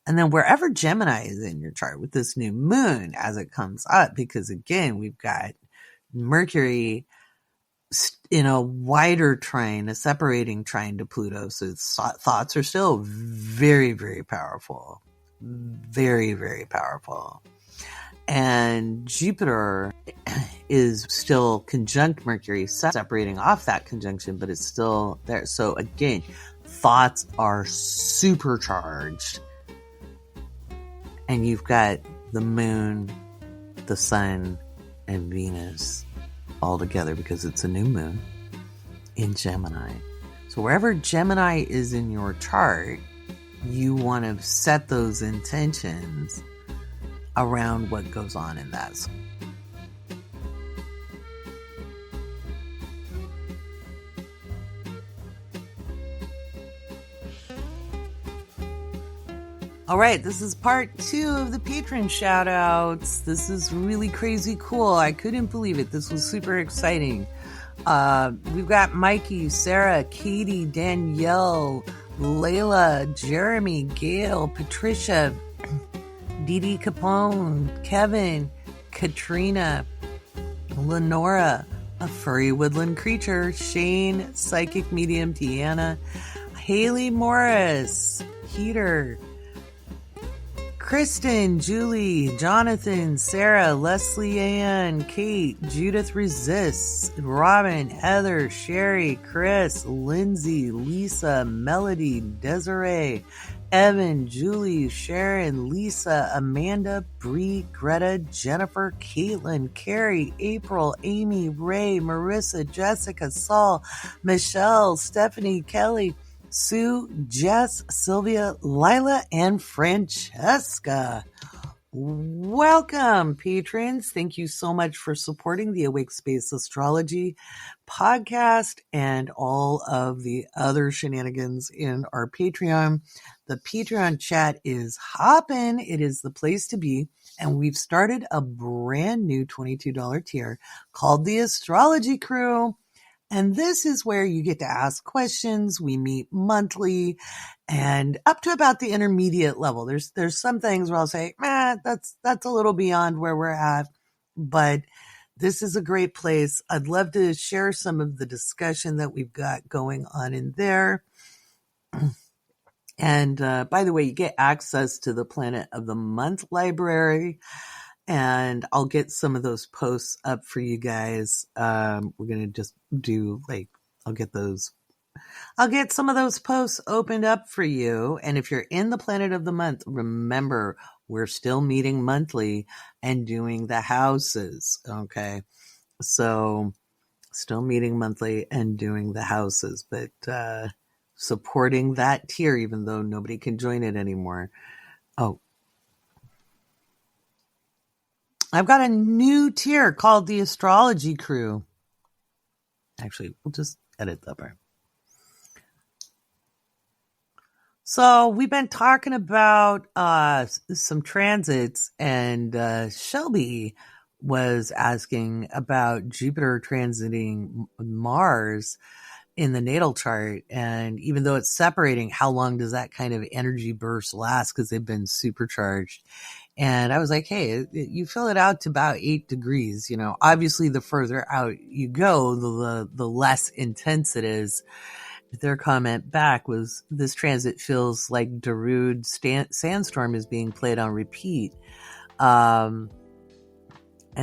S1: And then wherever Gemini is in your chart with this new moon as it comes up, because again, we've got Mercury in a wider trine, a separating trine to Pluto. So thoughts are still very, very powerful. Very, very powerful. And Jupiter is still conjunct Mercury, separating off that conjunction, but it's still there. So again, thoughts are supercharged. And you've got the moon, the sun, and Venus all together because it's a new moon in Gemini. So wherever Gemini is in your chart, you want to set those intentions around what goes on in that. All right, this is part 2 of the patron shout outs. This is really crazy cool. I couldn't believe it. This was super exciting. We've got Mikey, Sarah, Katie, Danielle, Layla, Jeremy, Gail, Patricia, Dee Capone, Kevin, Katrina, Lenora, a furry woodland creature, Shane, psychic medium, Deanna, Haley Morris, Peter, Kristen, Julie, Jonathan, Sarah, Leslie Ann, Kate, Judith Resists, Robin, Heather, Sherry, Chris, Lindsay, Lisa, Melody, Desiree, Evan, Julie, Sharon, Lisa, Amanda, Bree, Greta, Jennifer, Caitlin, Carrie, April, Amy, Ray, Marissa, Jessica, Saul, Michelle, Stephanie, Kelly, Sue, Jess, Sylvia, Lila, and Francesca. Welcome, patrons. Thank you so much for supporting the Awake Space Astrology Podcast and all of the other shenanigans in our Patreon. The Patreon chat is hopping. It is the place to be. And we've started a brand new $22 tier called the Astrology Crew. And this is where you get to ask questions. We meet monthly and up to about the intermediate level. There's some things where I'll say, that's a little beyond where we're at, but this is a great place. I'd love to share some of the discussion that we've got going on in there. And by the way, you get access to the Planet of the Month library. And I'll get some of those posts up for you guys. We're going to just do I'll get some of those posts opened up for you. And if you're in the Planet of the Month, remember, we're still meeting monthly and doing the houses. Okay. So still meeting monthly and doing the houses, but, supporting that tier, even though nobody can join it anymore. Oh, I've got a new tier called the Astrology Crew. Actually, we'll just edit that part. So we've been talking about some transits, and Shelby was asking about Jupiter transiting Mars in the natal chart. And even though it's separating, how long does that kind of energy burst last? Because they've been supercharged. And I was like, hey, you fill it out to about 8 degrees. Obviously, the further out you go, the less intense it is. Their comment back was, this transit feels like Darude Sandstorm is being played on repeat. And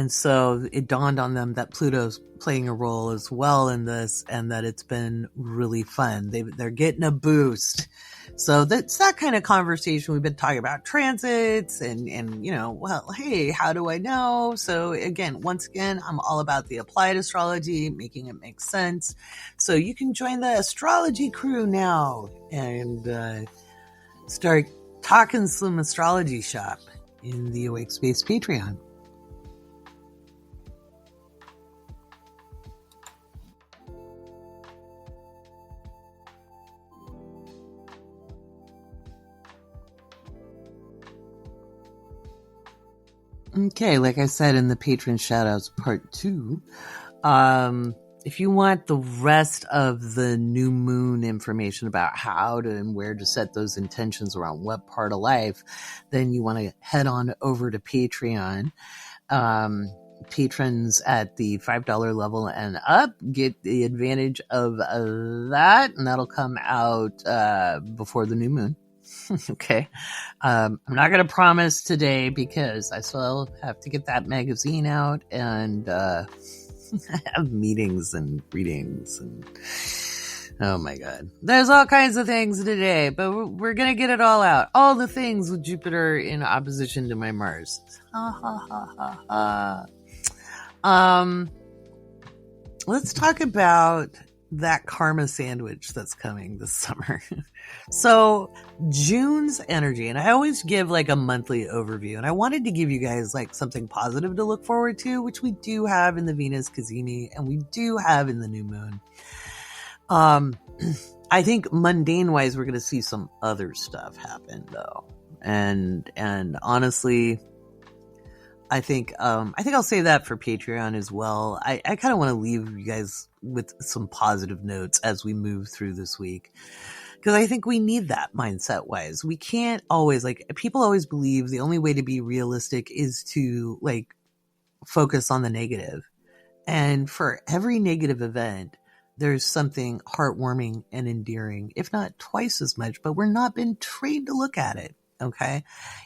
S1: so it dawned on them that Pluto's playing a role as well in this, and that it's been really fun. They're getting a boost. So that's that kind of conversation. We've been talking about transits and well, hey, how do I know? So once again, I'm all about the applied astrology, making it make sense. So you can join the astrology crew now and start talking some astrology shop in the Awake Space Patreon. Okay, like I said in the patron shoutouts part 2, if you want the rest of the new moon information about how to and where to set those intentions around what part of life, then you want to head on over to Patreon. Patrons at the $5 level and up get the advantage of that, and that'll come out before the new moon. Okay. I'm not going to promise today because I still have to get that magazine out, and I have meetings and readings, and oh my God, there's all kinds of things today, but we're going to get it all out. All the things with Jupiter in opposition to my Mars. Let's talk about that karma sandwich that's coming this summer. So June's energy, and I always give like a monthly overview, and I wanted to give you guys like something positive to look forward to, which we do have in the Venus Cazimi, and we do have in the new moon. I think mundane wise, we're going to see some other stuff happen though. And honestly, I think I'll say that for Patreon as well. I kind of want to leave you guys with some positive notes as we move through this week, because I think we need that mindset wise. We can't always, like, people always believe the only way to be realistic is to like focus on the negative. And for every negative event, there's something heartwarming and endearing, if not twice as much, but we're not been trained to look at it. Okay.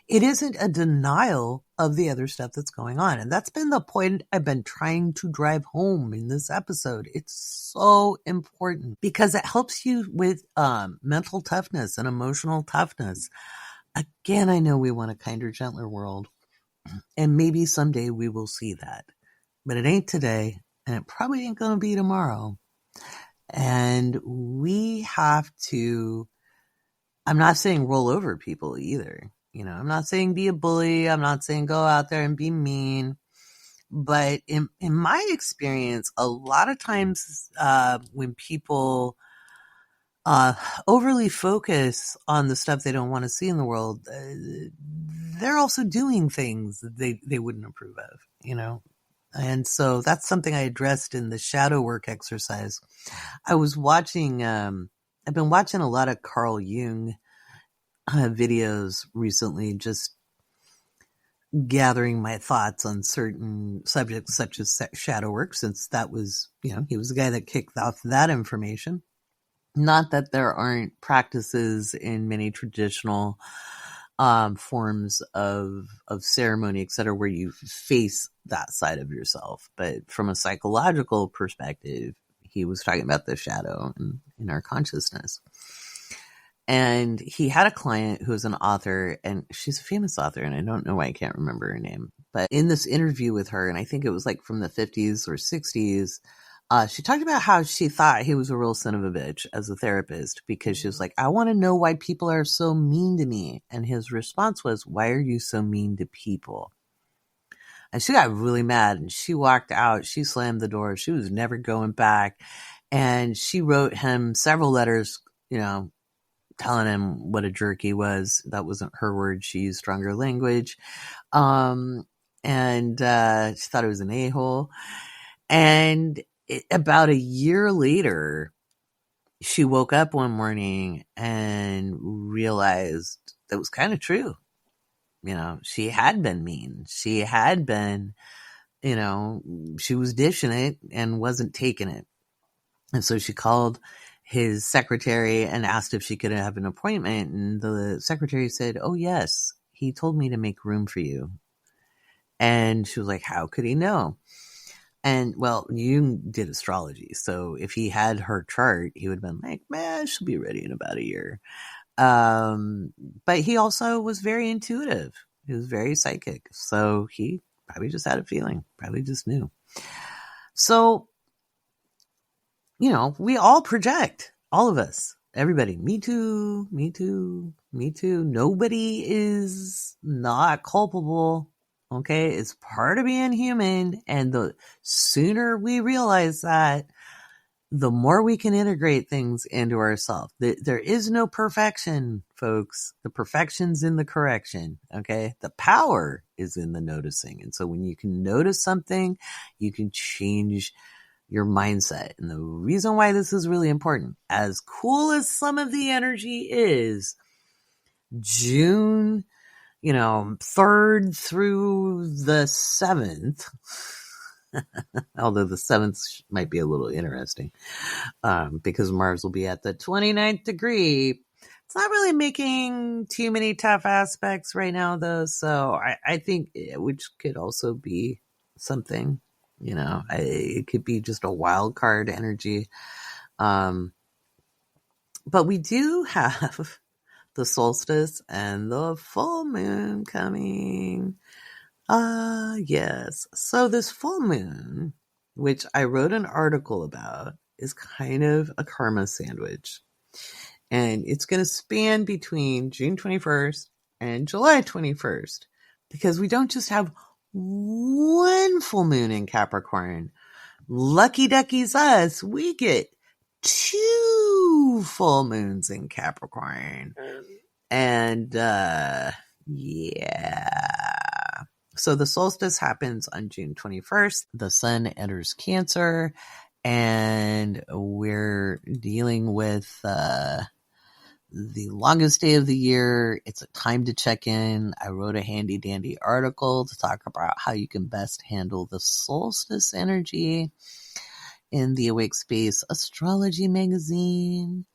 S1: It isn't a denial of the other stuff that's going on. And that's been the point I've been trying to drive home in this episode. It's so important because it helps you with mental toughness and emotional toughness. Again, I know we want a kinder, gentler world, and maybe someday we will see that, but it ain't today, and it probably ain't going to be tomorrow. And we have to, I'm not saying roll over people either. I'm not saying be a bully. I'm not saying go out there and be mean. But in my experience, a lot of times when people overly focus on the stuff they don't want to see in the world, they're also doing things that they wouldn't approve of, And so that's something I addressed in the shadow work exercise. I was watching, I've been watching a lot of Carl Jung videos recently, just gathering my thoughts on certain subjects such as shadow work, since that was, he was the guy that kicked off that information. Not that there aren't practices in many traditional forms of ceremony, etc., where you face that side of yourself. But from a psychological perspective, he was talking about the shadow in our consciousness. And he had a client who was an author, and she's a famous author, and I don't know why I can't remember her name. But in this interview with her, and I think it was like from the 50s or 60s, she talked about how she thought he was a real son of a bitch as a therapist, because she was like, I want to know why people are so mean to me. And his response was, why are you so mean to people? And she got really mad, and she walked out. She slammed the door. She was never going back. And she wrote him several letters, telling him what a jerk he was. That wasn't her word. She used stronger language. And she thought it was an a-hole. And about a year later, she woke up one morning and realized that was kind of true. She had been mean. She had been, she was dishing it and wasn't taking it. And so she called his secretary and asked if she could have an appointment. And the secretary said, "Oh, yes, he told me to make room for you." And she was like, "How could he know?" And well, you did astrology. So if he had her chart, he would have been like, "Man, she'll be ready in about a year." But he also was very intuitive. He was very psychic. So he probably just had a feeling, probably just knew. So, we all project, all of us, everybody. Me too, me too, me too. Nobody is not culpable. Okay. It's part of being human. And the sooner we realize that, the more we can integrate things into ourselves. There is no perfection, folks. The perfection's in the correction, okay? The power is in the noticing. And so when you can notice something, you can change your mindset. And the reason why this is really important, as cool as some of the energy is, June, 3rd through the 7th, although the 7th might be a little interesting, because Mars will be at the 29th degree. It's not really making too many tough aspects right now, though. So I think, which could also be something, it could be just a wild card energy. But we do have the solstice and the full moon coming. Yes. So this full moon, which I wrote an article about, is kind of a karma sandwich. And it's going to span between June 21st and July 21st, because we don't just have one full moon in Capricorn. Lucky duckies us, we get 2 full moons in Capricorn. And, yeah. So the solstice happens on June 21st. The sun enters Cancer, and we're dealing with the longest day of the year. It's a time to check in. I wrote a handy dandy article to talk about how you can best handle the solstice energy in the Awake Space Astrology magazine.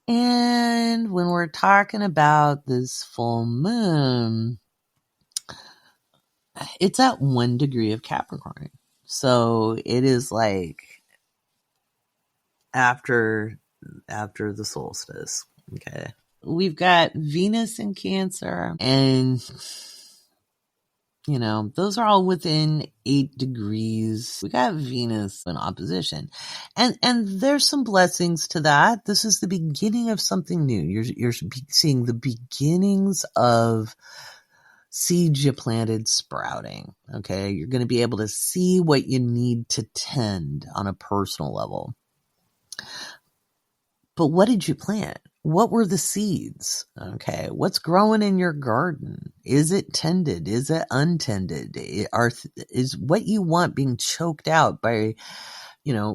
S1: And when we're talking about this full moon, it's at 1 degree of Capricorn. So it is like after the solstice. Okay. We've got Venus in Cancer, and those are all within 8 degrees. We got Venus in opposition, and there's some blessings to that. This is the beginning of something new. You're seeing the beginnings of seeds you planted sprouting. Okay. You're going to be able to see what you need to tend on a personal level. But what did you plant? What were the seeds? Okay. What's growing in your garden? Is it tended? Is it untended? Is what you want being choked out by,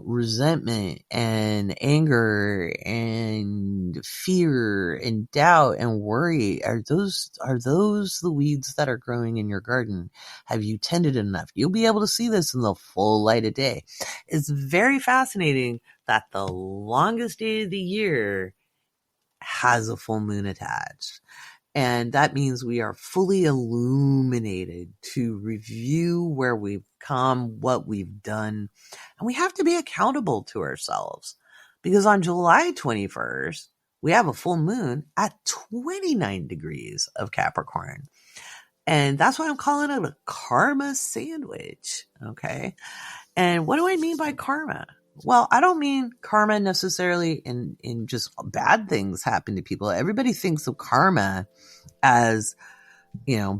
S1: resentment and anger and fear and doubt and worry? Are those the weeds that are growing in your garden? Have you tended enough? You'll be able to see this in the full light of day. It's very fascinating that the longest day of the year has a full moon attached. And that means we are fully illuminated to review where we've come, what we've done. And we have to be accountable to ourselves, because on July 21st, we have a full moon at 29 degrees of Capricorn. And that's why I'm calling it a karma sandwich. Okay. And what do I mean by karma? Well, I don't mean karma necessarily in just bad things happen to people. Everybody thinks of karma as,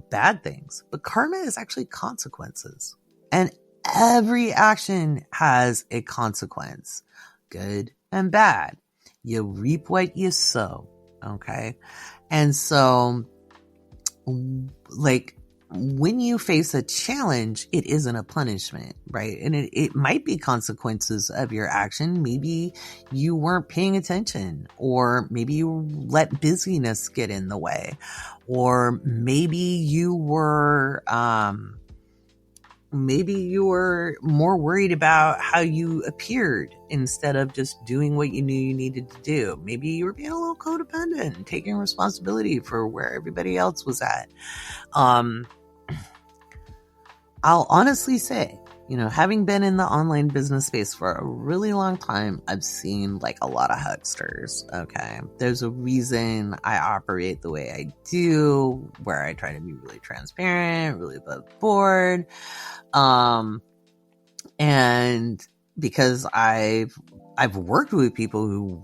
S1: bad things, but karma is actually consequences. And every action has a consequence, good and bad. You reap what you sow. Okay. And so, like, when you face a challenge, it isn't a punishment, right? And it might be consequences of your action. Maybe you weren't paying attention, or maybe you let busyness get in the way, or maybe you were more worried about how you appeared instead of just doing what you knew you needed to do. Maybe you were being a little codependent and taking responsibility for where everybody else was at. I'll honestly say, having been in the online business space for a really long time, I've seen like a lot of hucksters. Okay. There's a reason I operate the way I do, where I try to be really transparent, really above board. And because I've worked with people who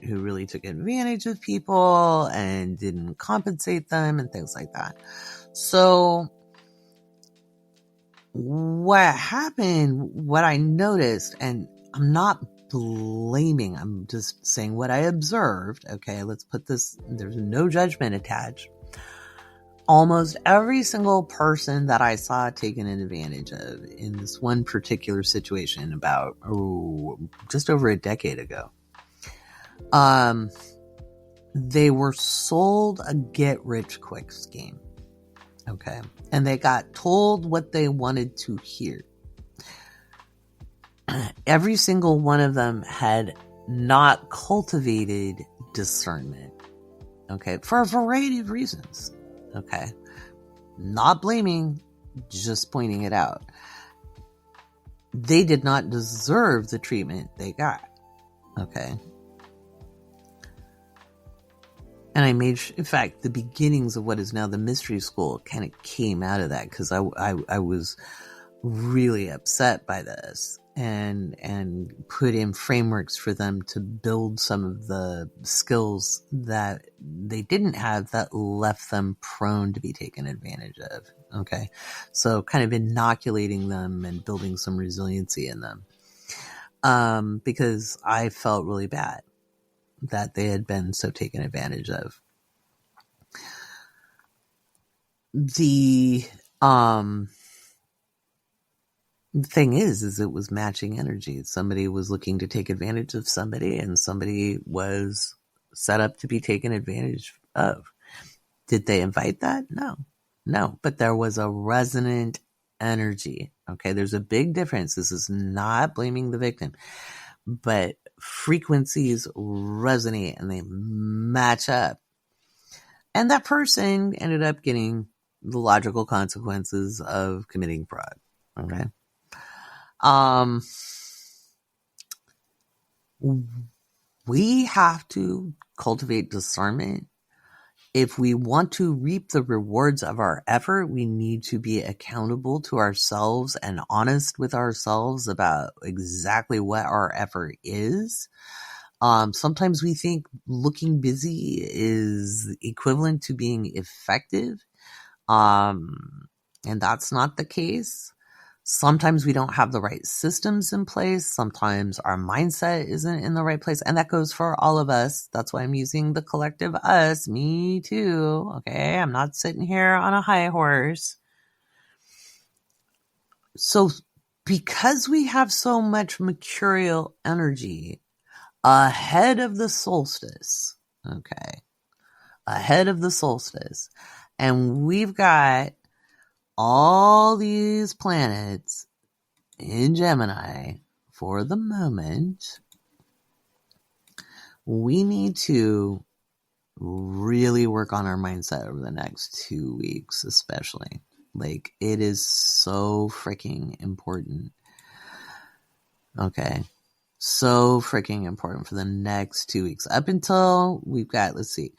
S1: really took advantage of people and didn't compensate them and things like that. So what happened, what I noticed, and I'm not blaming, I'm just saying what I observed. Okay, let's put this, there's no judgment attached. Almost every single person that I saw taken advantage of in this one particular situation about just over a decade ago, they were sold a get-rich-quick scheme. Okay. And they got told what they wanted to hear. Every single one of them had not cultivated discernment. Okay. For a variety of reasons. Okay. Not blaming, just pointing it out. They did not deserve the treatment they got. Okay. And I made, in fact, the beginnings of what is now the mystery school kind of came out of that, because I was really upset by this and put in frameworks for them to build some of the skills that they didn't have that left them prone to be taken advantage of. Okay. So kind of inoculating them and building some resiliency in them. Because I felt really bad that they had been so taken advantage of. The thing is it was matching energy. Somebody was looking to take advantage of somebody, and somebody was set up to be taken advantage of. Did they invite that? No, but there was a resonant energy. Okay, there's a big difference. This is not blaming the victim, but frequencies resonate and they match up. And that person ended up getting the logical consequences of committing fraud. Okay. We have to cultivate discernment. If we want to reap the rewards of our effort, we need to be accountable to ourselves and honest with ourselves about exactly what our effort is. Sometimes we think looking busy is equivalent to being effective. And that's not the case. Sometimes we don't have the right systems in place. Sometimes our mindset isn't in the right place. And that goes for all of us. That's why I'm using the collective us, me too. Okay. I'm not sitting here on a high horse. So because we have so much mercurial energy ahead of the solstice, okay, ahead of the solstice, and we've got all these planets in Gemini for the moment, we need to really work on our mindset over the next 2 weeks, especially. Like, it is so freaking important. Okay. So freaking important for the next 2 weeks. Up until we've got, let's see,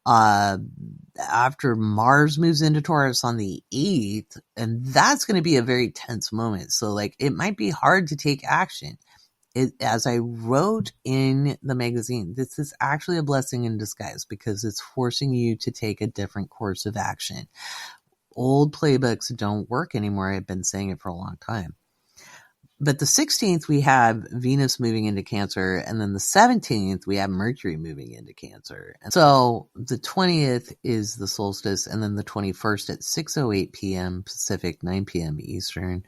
S1: after Mars moves into Taurus on the 8th, and that's going to be a very tense moment. So like, it might be hard to take action. As I wrote in the magazine, this is actually a blessing in disguise because it's forcing you to take a different course of action. Old playbooks don't work anymore. I've been saying it for a long time. But the 16th, we have Venus moving into Cancer. And then the 17th, we have Mercury moving into Cancer. And so the 20th is the solstice. And then the 21st at 6:08 p.m. Pacific, 9 p.m. Eastern.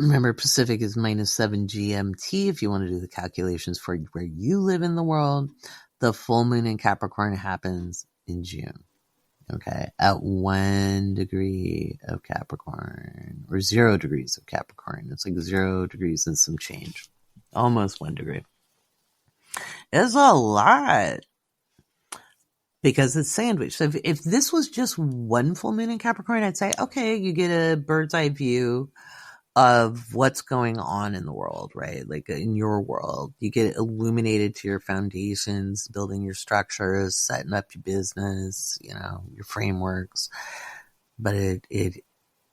S1: Remember, Pacific is -7 GMT if you want to do the calculations for where you live in the world. The full moon in Capricorn happens in June. Okay, at 1 degree of Capricorn, or 0 degrees of Capricorn. It's like 0 degrees and some change. Almost 1 degree. It's a lot. Because it's sandwiched. So if this was just one full moon in Capricorn, I'd say, okay, you get a bird's eye view of what's going on in the world, right? Like in your world, you get illuminated to your foundations, building your structures, setting up your business, your frameworks. But it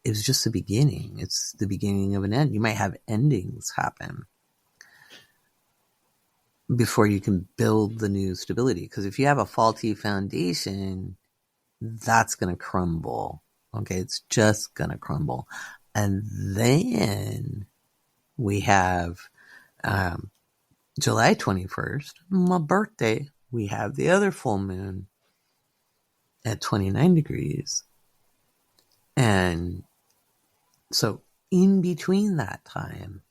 S1: was just the beginning. It's the beginning of an end. You might have endings happen before you can build the new stability. Because if you have a faulty foundation, that's going to crumble. Okay, it's just going to crumble. And then we have July 21st, my birthday. We have the other full moon at 29 degrees. And so in between that time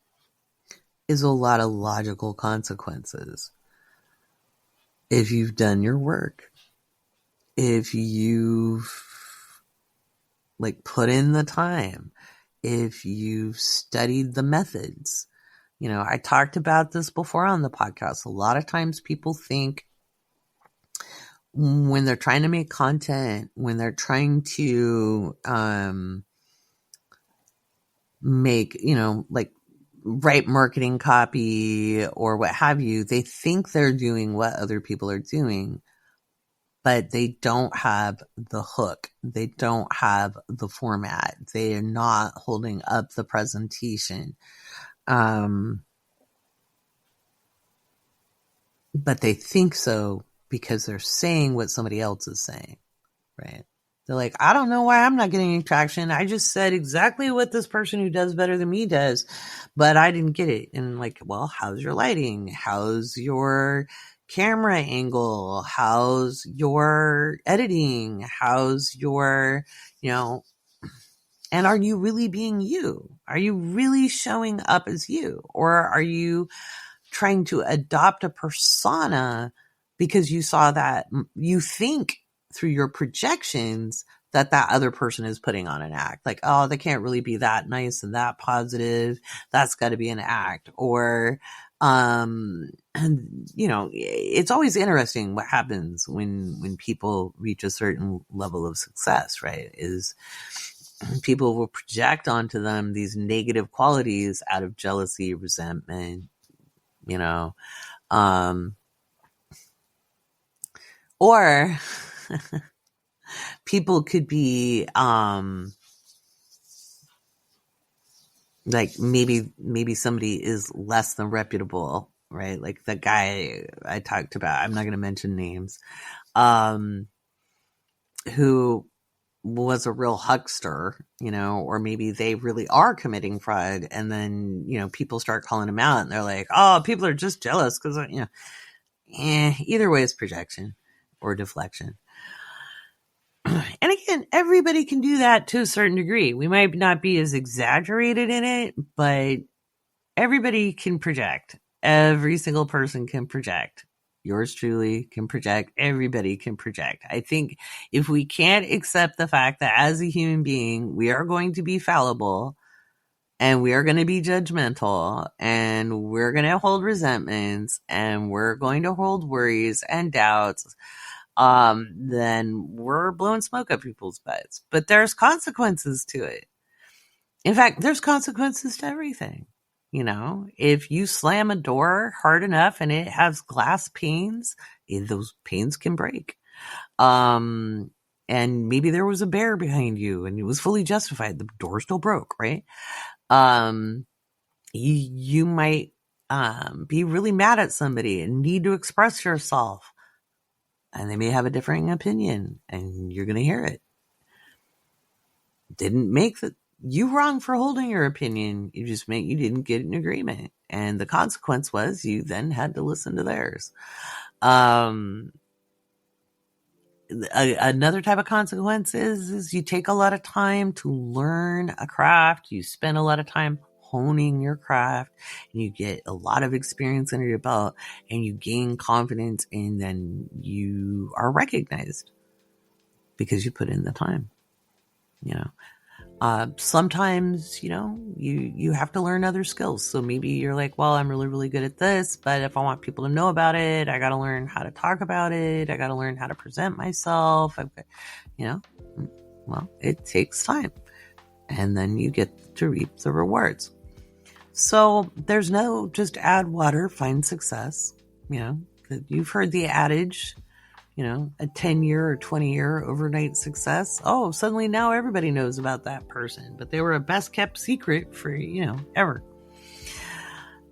S1: is a lot of logical consequences. If you've done your work, if you've put in the time, if you've studied the methods. I talked about this before on the podcast. A lot of times people think when they're trying to make content, when they're trying to make, write marketing copy or what have you, they think they're doing what other people are doing, but they don't have the hook. They don't have the format. They are not holding up the presentation. But they think so because they're saying what somebody else is saying, right? They're like, I don't know why I'm not getting any traction. I just said exactly what this person who does better than me does, but I didn't get it. And well, how's your lighting? How's your camera angle? How's your editing? How's your, and are you really being you? Are you really showing up as you? Or are you trying to adopt a persona because you saw that you think through your projections that other person is putting on an act? Like, oh, they can't really be that nice and that positive. That's got to be an act. Or, it's always interesting what happens when people reach a certain level of success, right? Is people will project onto them these negative qualities out of jealousy, resentment, or people could be maybe somebody is less than reputable, right? Like the guy I talked about, I'm not going to mention names, who was a real huckster, or maybe they really are committing fraud, and then, people start calling them out and they're like, oh, people are just jealous because, either way is projection or deflection. And again, everybody can do that to a certain degree. We might not be as exaggerated in it, but everybody can project. Every single person can project. Yours truly can project. Everybody can project. I think if we can't accept the fact that as a human being, we are going to be fallible and we are going to be judgmental and we're going to hold resentments and we're going to hold worries and doubts, then we're blowing smoke up people's butts. But there's consequences to it. In fact, there's consequences to everything. If you slam a door hard enough and it has glass panes, those panes can break. And maybe there was a bear behind you and it was fully justified. The door still broke, right? You might be really mad at somebody and need to express yourself. And they may have a differing opinion and you're going to hear it. Didn't make you wrong for holding your opinion. You just meant you didn't get an agreement. And the consequence was you then had to listen to theirs. Another type of consequence is you take a lot of time to learn a craft. You spend a lot of time honing your craft, and you get a lot of experience under your belt, and you gain confidence, and then you are recognized because you put in the time. Sometimes, you have to learn other skills. So maybe you're like, well, I'm really, really good at this, but if I want people to know about it, I got to learn how to talk about it. I got to learn how to present myself. Well, it takes time, and then you get to reap the rewards. So there's no just add water, find success. You've heard the adage, a 10-year or 20-year overnight success. Oh, suddenly now everybody knows about that person, but they were a best kept secret for, ever.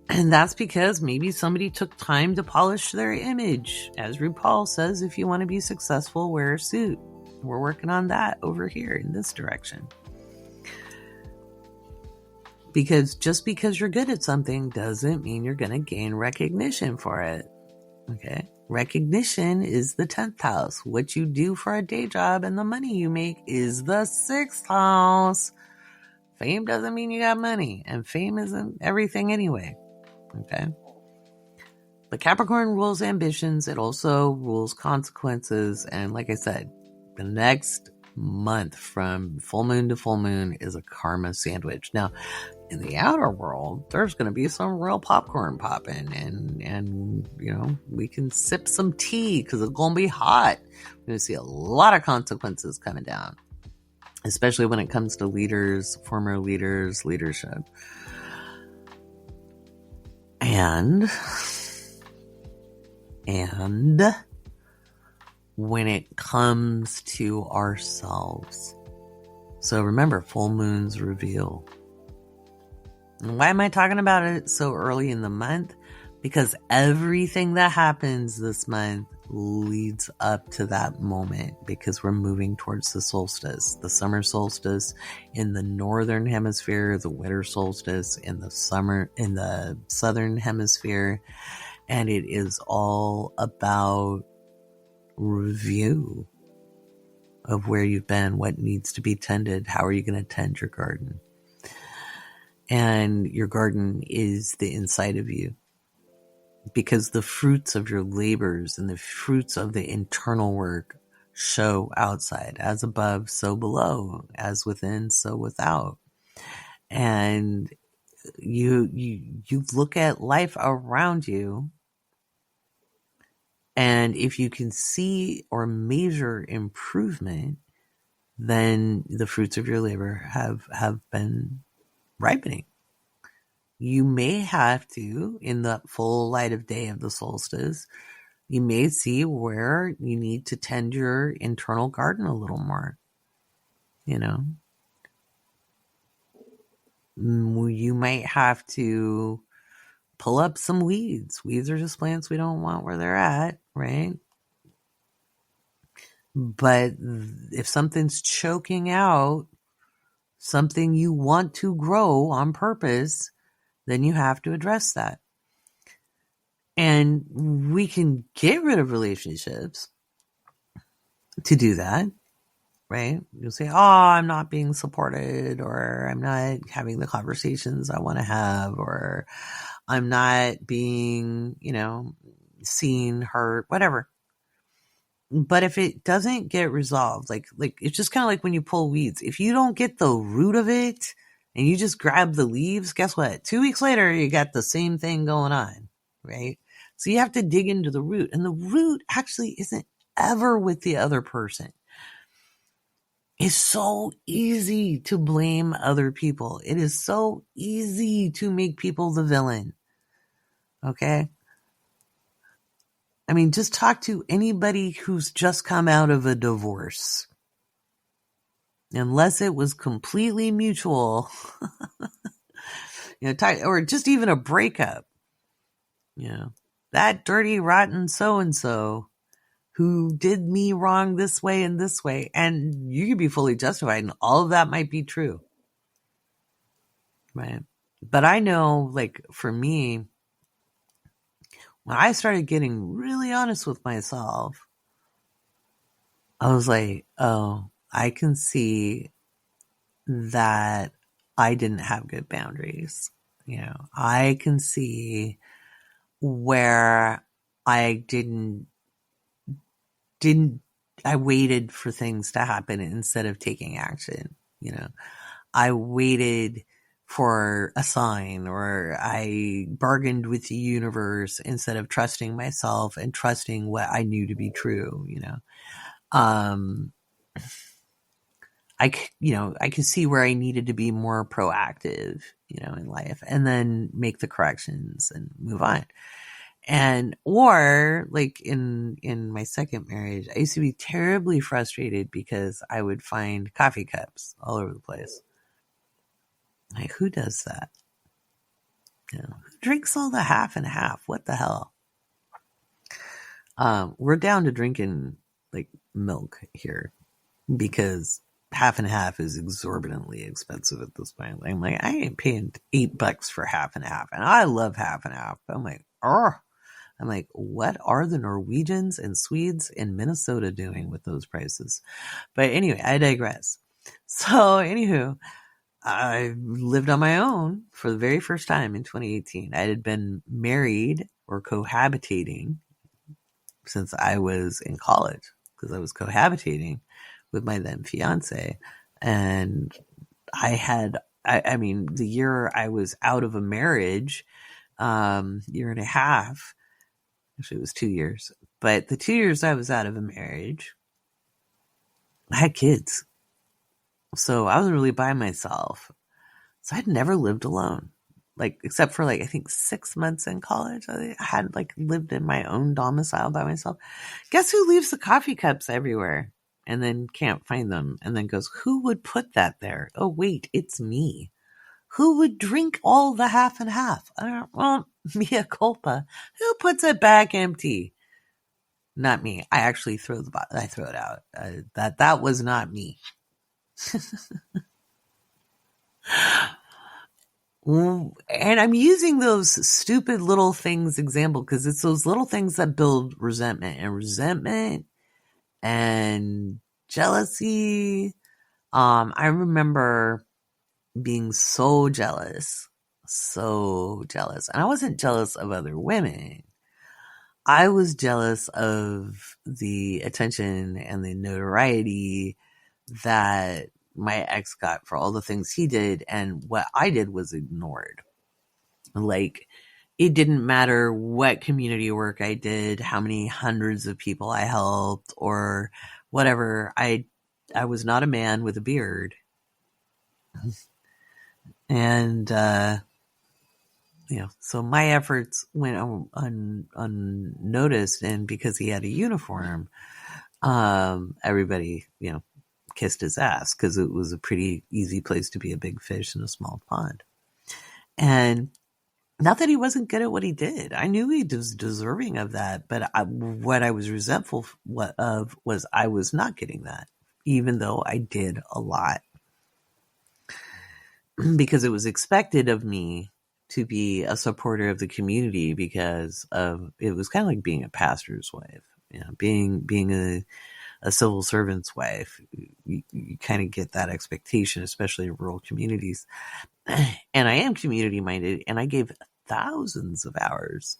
S1: And that's because maybe somebody took time to polish their image. As RuPaul says, if you want to be successful, wear a suit. We're working on that over here in this direction. Because just because you're good at something doesn't mean you're going to gain recognition for it. Okay? Recognition is the 10th house. What you do for a day job and the money you make is the 6th house. Fame doesn't mean you got money, and fame isn't everything anyway. Okay? But Capricorn rules ambitions. It also rules consequences. And like I said, the next month from full moon to full moon is a karma sandwich. Now, in the outer world, there's going to be some real popcorn popping, and we can sip some tea because it's going to be hot. We're going to see a lot of consequences coming down, especially when it comes to leaders, former leaders, leadership. And when it comes to ourselves. So remember, full moons reveal. Why am I talking about it so early in the month? Because everything that happens this month leads up to that moment, because we're moving towards the solstice, the summer solstice in the northern hemisphere, the winter solstice in the southern hemisphere. And it is all about review of where you've been, what needs to be tended, how are you going to tend your garden. And your garden is the inside of you, because the fruits of your labors and the fruits of the internal work show outside. As above, so below. As within, so without. And you look at life around you, and if you can see or measure improvement, then the fruits of your labor have been ripening. You may have to, in the full light of day of the solstice, you may see where you need to tend your internal garden a little more. You might have to pull up some weeds. Weeds are just plants we don't want where they're at, right? But if something's choking out something you want to grow on purpose, then you have to address that. And we can get rid of relationships to do that, right? You'll say, oh, I'm not being supported, or I'm not having the conversations I want to have, or I'm not being, seen, heard, whatever. But if it doesn't get resolved, like it's just kind of like when you pull weeds. If you don't get the root of it and you just grab the leaves, guess what? 2 weeks later, you got the same thing going on, right? So you have to dig into the root. And the root actually isn't ever with the other person. It's so easy to blame other people. It is so easy to make people the villain. Okay? I mean, just talk to anybody who's just come out of a divorce. Unless it was completely mutual, or just even a breakup. That dirty, rotten so-and-so who did me wrong this way and this way. And you could be fully justified, and all of that might be true. Right. But I know, like, for me, when I started getting really honest with myself, I was like, oh, I can see that I didn't have good boundaries. I can see where I didn't I waited for things to happen instead of taking action. I waited for a sign, or I bargained with the universe instead of trusting myself and trusting what I knew to be true. Um, I could see where I needed to be more proactive, in life, and then make the corrections and move on. And, or like in my second marriage, I used to be terribly frustrated because I would find coffee cups all over the place. Like, who does that? Who drinks all the half and half? What the hell? We're down to drinking like milk here because half and half is exorbitantly expensive at this point. I'm like, I ain't paying $8 for half and half, and I love half and half. I'm like, what are the Norwegians and Swedes in Minnesota doing with those prices? But anyway, I digress. So, anywho, I lived on my own for the very first time in 2018. I had been married or cohabitating since I was in college, because I was cohabitating with my then fiance. And I mean, the year I was out of a marriage, year and a half, actually it was 2 years, but the 2 years I was out of a marriage, I had kids. So I was really by myself. So I'd never lived alone, like, except for like, I think 6 months in college. I had like lived in my own domicile by myself. Guess who leaves the coffee cups everywhere and then can't find them and then goes, who would put that there? Oh, wait, it's me. Who would drink all the half and half? Well, mea culpa. Who puts it back empty? Not me. I actually throw it out. That was not me. And I'm using those stupid little things example because it's those little things that build resentment and jealousy. I remember being so jealous. And I wasn't jealous of other women. I was jealous of the attention and the notoriety that my ex got for all the things he did, and what I did was ignored. Like, it didn't matter what community work I did, how many hundreds of people I helped, or whatever. I was not a man with a beard. And, so my efforts went unnoticed, and because he had a uniform, everybody, kissed his ass because it was a pretty easy place to be a big fish in a small pond. And not that he wasn't good at what he did. I knew he was deserving of that, but what I was resentful of was I was not getting that, even though I did a lot. Because it was expected of me to be a supporter of the community, because it was kind of like being a pastor's wife, being a civil servant's wife. You kind of get that expectation, especially in rural communities. And I am community minded, and I gave thousands of hours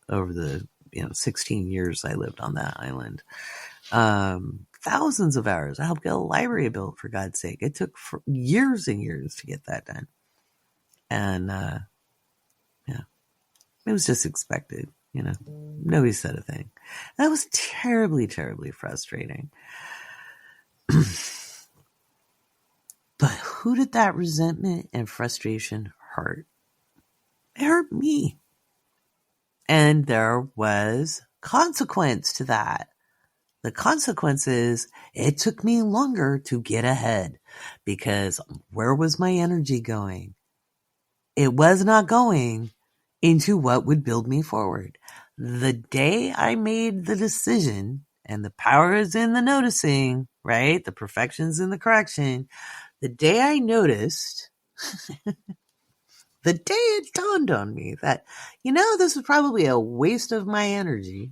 S1: over the 16 years I lived on that island. Thousands of hours. I helped get a library built, for God's sake. It took years and years to get that done. And it was just expected. Nobody said a thing. That was terribly, terribly frustrating. But who did that resentment and frustration hurt? It hurt me. And there was consequence to that. The consequence is it took me longer to get ahead, because where was my energy going? It was not going into what would build me forward. The day I made the decision, and the power is in the noticing, right? The perfection's in the correction. The day I noticed The day it dawned on me that, this is probably a waste of my energy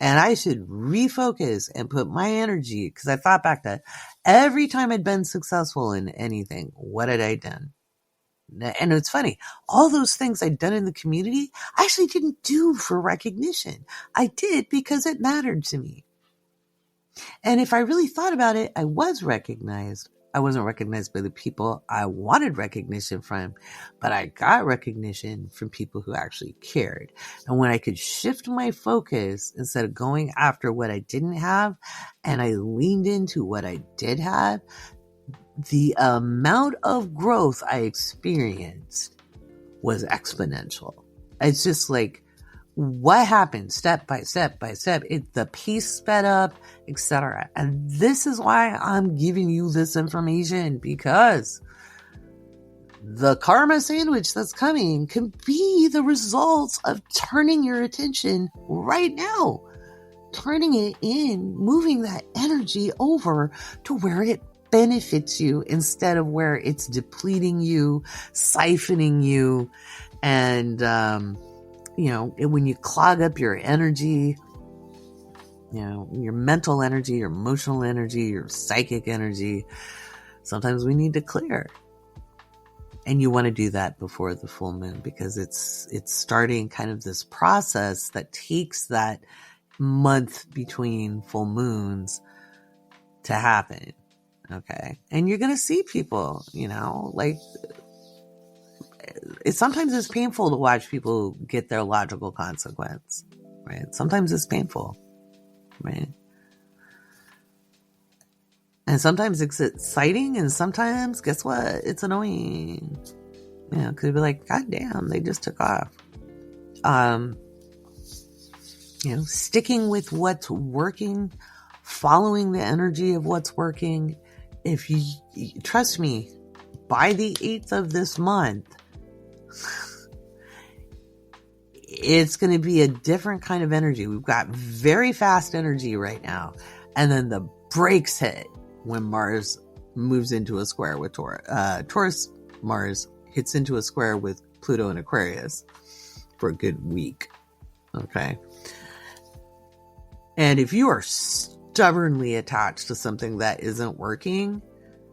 S1: and I should refocus and put my energy, because I thought back to every time I'd been successful in anything, what had I done? And it's funny, all those things I'd done in the community, I actually didn't do for recognition. I did because it mattered to me. And if I really thought about it, I was recognized. I wasn't recognized by the people I wanted recognition from, but I got recognition from people who actually cared. And when I could shift my focus instead of going after what I didn't have, and I leaned into what I did have, the amount of growth I experienced was exponential. It's just like, what happened step by step by step? The pace sped up, etc. And this is why I'm giving you this information, because the karma sandwich that's coming can be the results of turning your attention right now, turning it in, moving that energy over to where it benefits you instead of where it's depleting you, siphoning you, and when you clog up your energy, your mental energy, your emotional energy, your psychic energy, sometimes we need to clear. And you want to do that before the full moon, because it's starting kind of this process that takes that month between full moons to happen. Okay. And you're going to see people, like, sometimes it's painful to watch people get their logical consequence, right? Sometimes it's painful, right? And sometimes it's exciting, and sometimes, guess what? It's annoying. Could be like, God damn, they just took off. Sticking with what's working, following the energy of what's working. If you trust me, by the 8th of this month, it's going to be a different kind of energy. We've got very fast energy right now. And then the brakes hit when Mars moves into a square with Taurus. Mars hits into a square with Pluto and Aquarius for a good week. Okay. And if you are stubbornly attached to something that isn't working,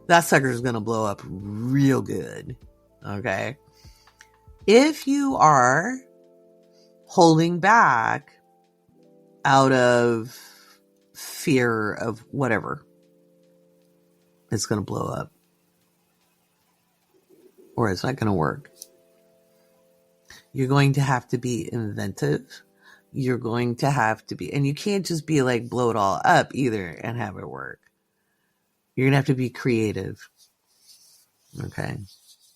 S1: that sucker is going to blow up real good. Okay. If you are holding back out of fear of whatever, it's going to blow up, or it's not going to work. You're going to have to be inventive. You're going to have to be, and you can't just be like blow it all up either and have it work. You're going to have to be creative. Okay.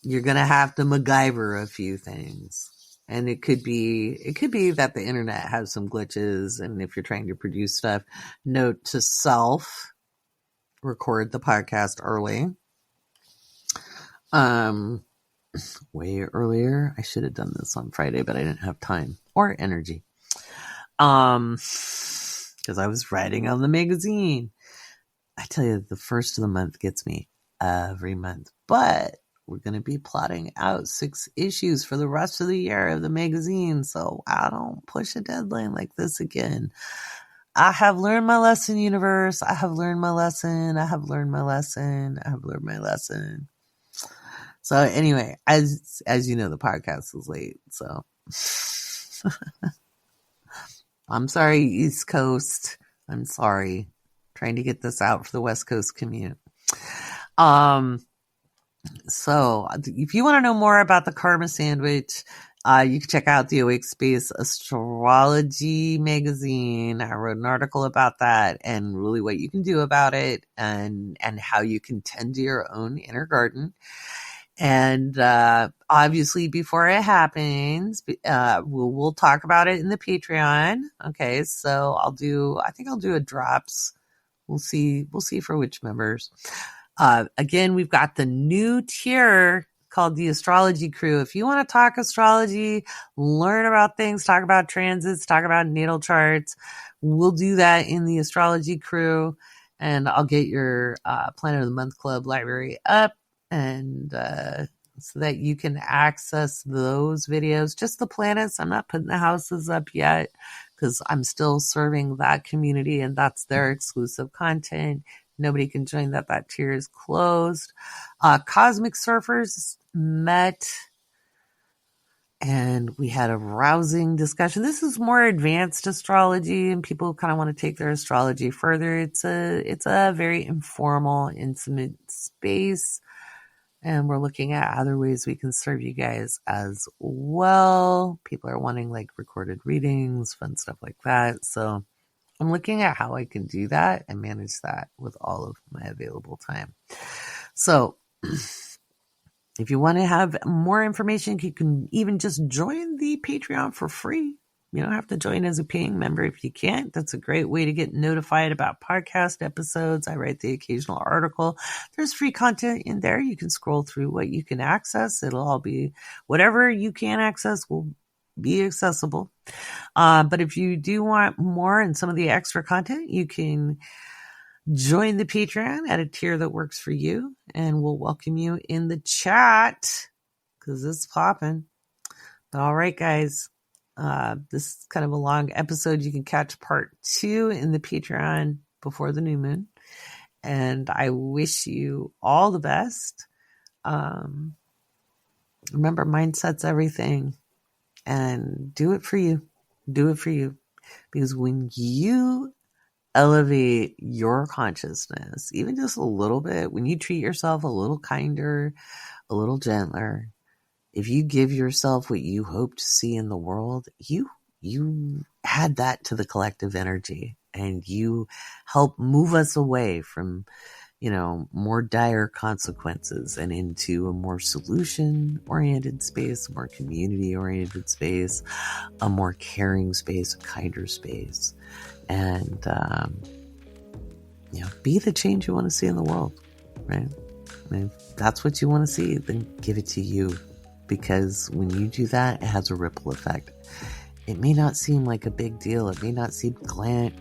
S1: You're going to have to MacGyver a few things. And it could be that the internet has some glitches. And if you're trying to produce stuff, note to self, record the podcast early. Way earlier. I should have done this on Friday, but I didn't have time or energy. Because I was writing on the magazine. I tell you, the first of the month gets me every month. But we're going to be plotting out 6 issues for the rest of the year of the magazine. So I don't push a deadline like this again. I have learned my lesson, universe. I have learned my lesson. I have learned my lesson. I have learned my lesson. So anyway, as you know, the podcast is late. So I'm sorry, East Coast. I'm sorry. Trying to get this out for the West Coast commute. So if you want to know more about the karma sandwich, you can check out the Awake Space Astrology magazine. I wrote an article about that and really what you can do about it and how you can tend to your own inner garden. And obviously before it happens, we'll talk about it in the Patreon. Okay, so I think I'll do a drops. We'll see for which members. Again, we've got the new tier called the Astrology Crew. If you want to talk astrology, learn about things, talk about transits, talk about natal charts, we'll do that in the Astrology Crew. And I'll get your Planet of the Month Club library up. And so that you can access those videos. Just the planets. I'm not putting the houses up yet because I'm still serving that community and that's their exclusive content. Nobody can join that. That tier is closed. Cosmic Surfers met and we had a rousing discussion. This is more advanced astrology and people kind of want to take their astrology further. It's a very informal, intimate space. And we're looking at other ways we can serve you guys as well. People are wanting like recorded readings, fun stuff like that. So I'm looking at how I can do that and manage that with all of my available time. So if you want to have more information, you can even just join the Patreon for free. You don't have to join as a paying member if you can't. That's a great way to get notified about podcast episodes. I write the occasional article. There's free content in there. You can scroll through what you can access. It'll all be whatever you can access will be accessible. But if you do want more and some of the extra content, you can join the Patreon at a tier that works for you, and we'll welcome you in the chat because it's popping. All right, guys. This is kind of a long episode. You can catch part 2 in the Patreon before the new moon. And I wish you all the best. Remember, mindset's everything. And do it for you. Do it for you. Because when you elevate your consciousness, even just a little bit, when you treat yourself a little kinder, a little gentler, if you give yourself what you hope to see in the world, you add that to the collective energy and you help move us away from, more dire consequences and into a more solution-oriented space, a more community-oriented space, a more caring space, a kinder space. And, be the change you want to see in the world, right? I mean, if that's what you want to see, then give it to you. Because when you do that, it has a ripple effect. It may not seem like a big deal. It may not seem grand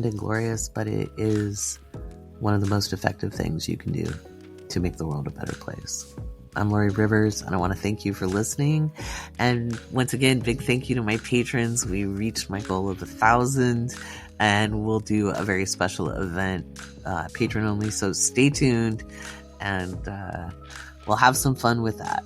S1: and glorious, but it is one of the most effective things you can do to make the world a better place. I'm Laurie Rivers, and I want to thank you for listening. And once again, big thank you to my patrons. We reached my goal of 1,000, and we'll do a very special event, patron only. So stay tuned, and we'll have some fun with that.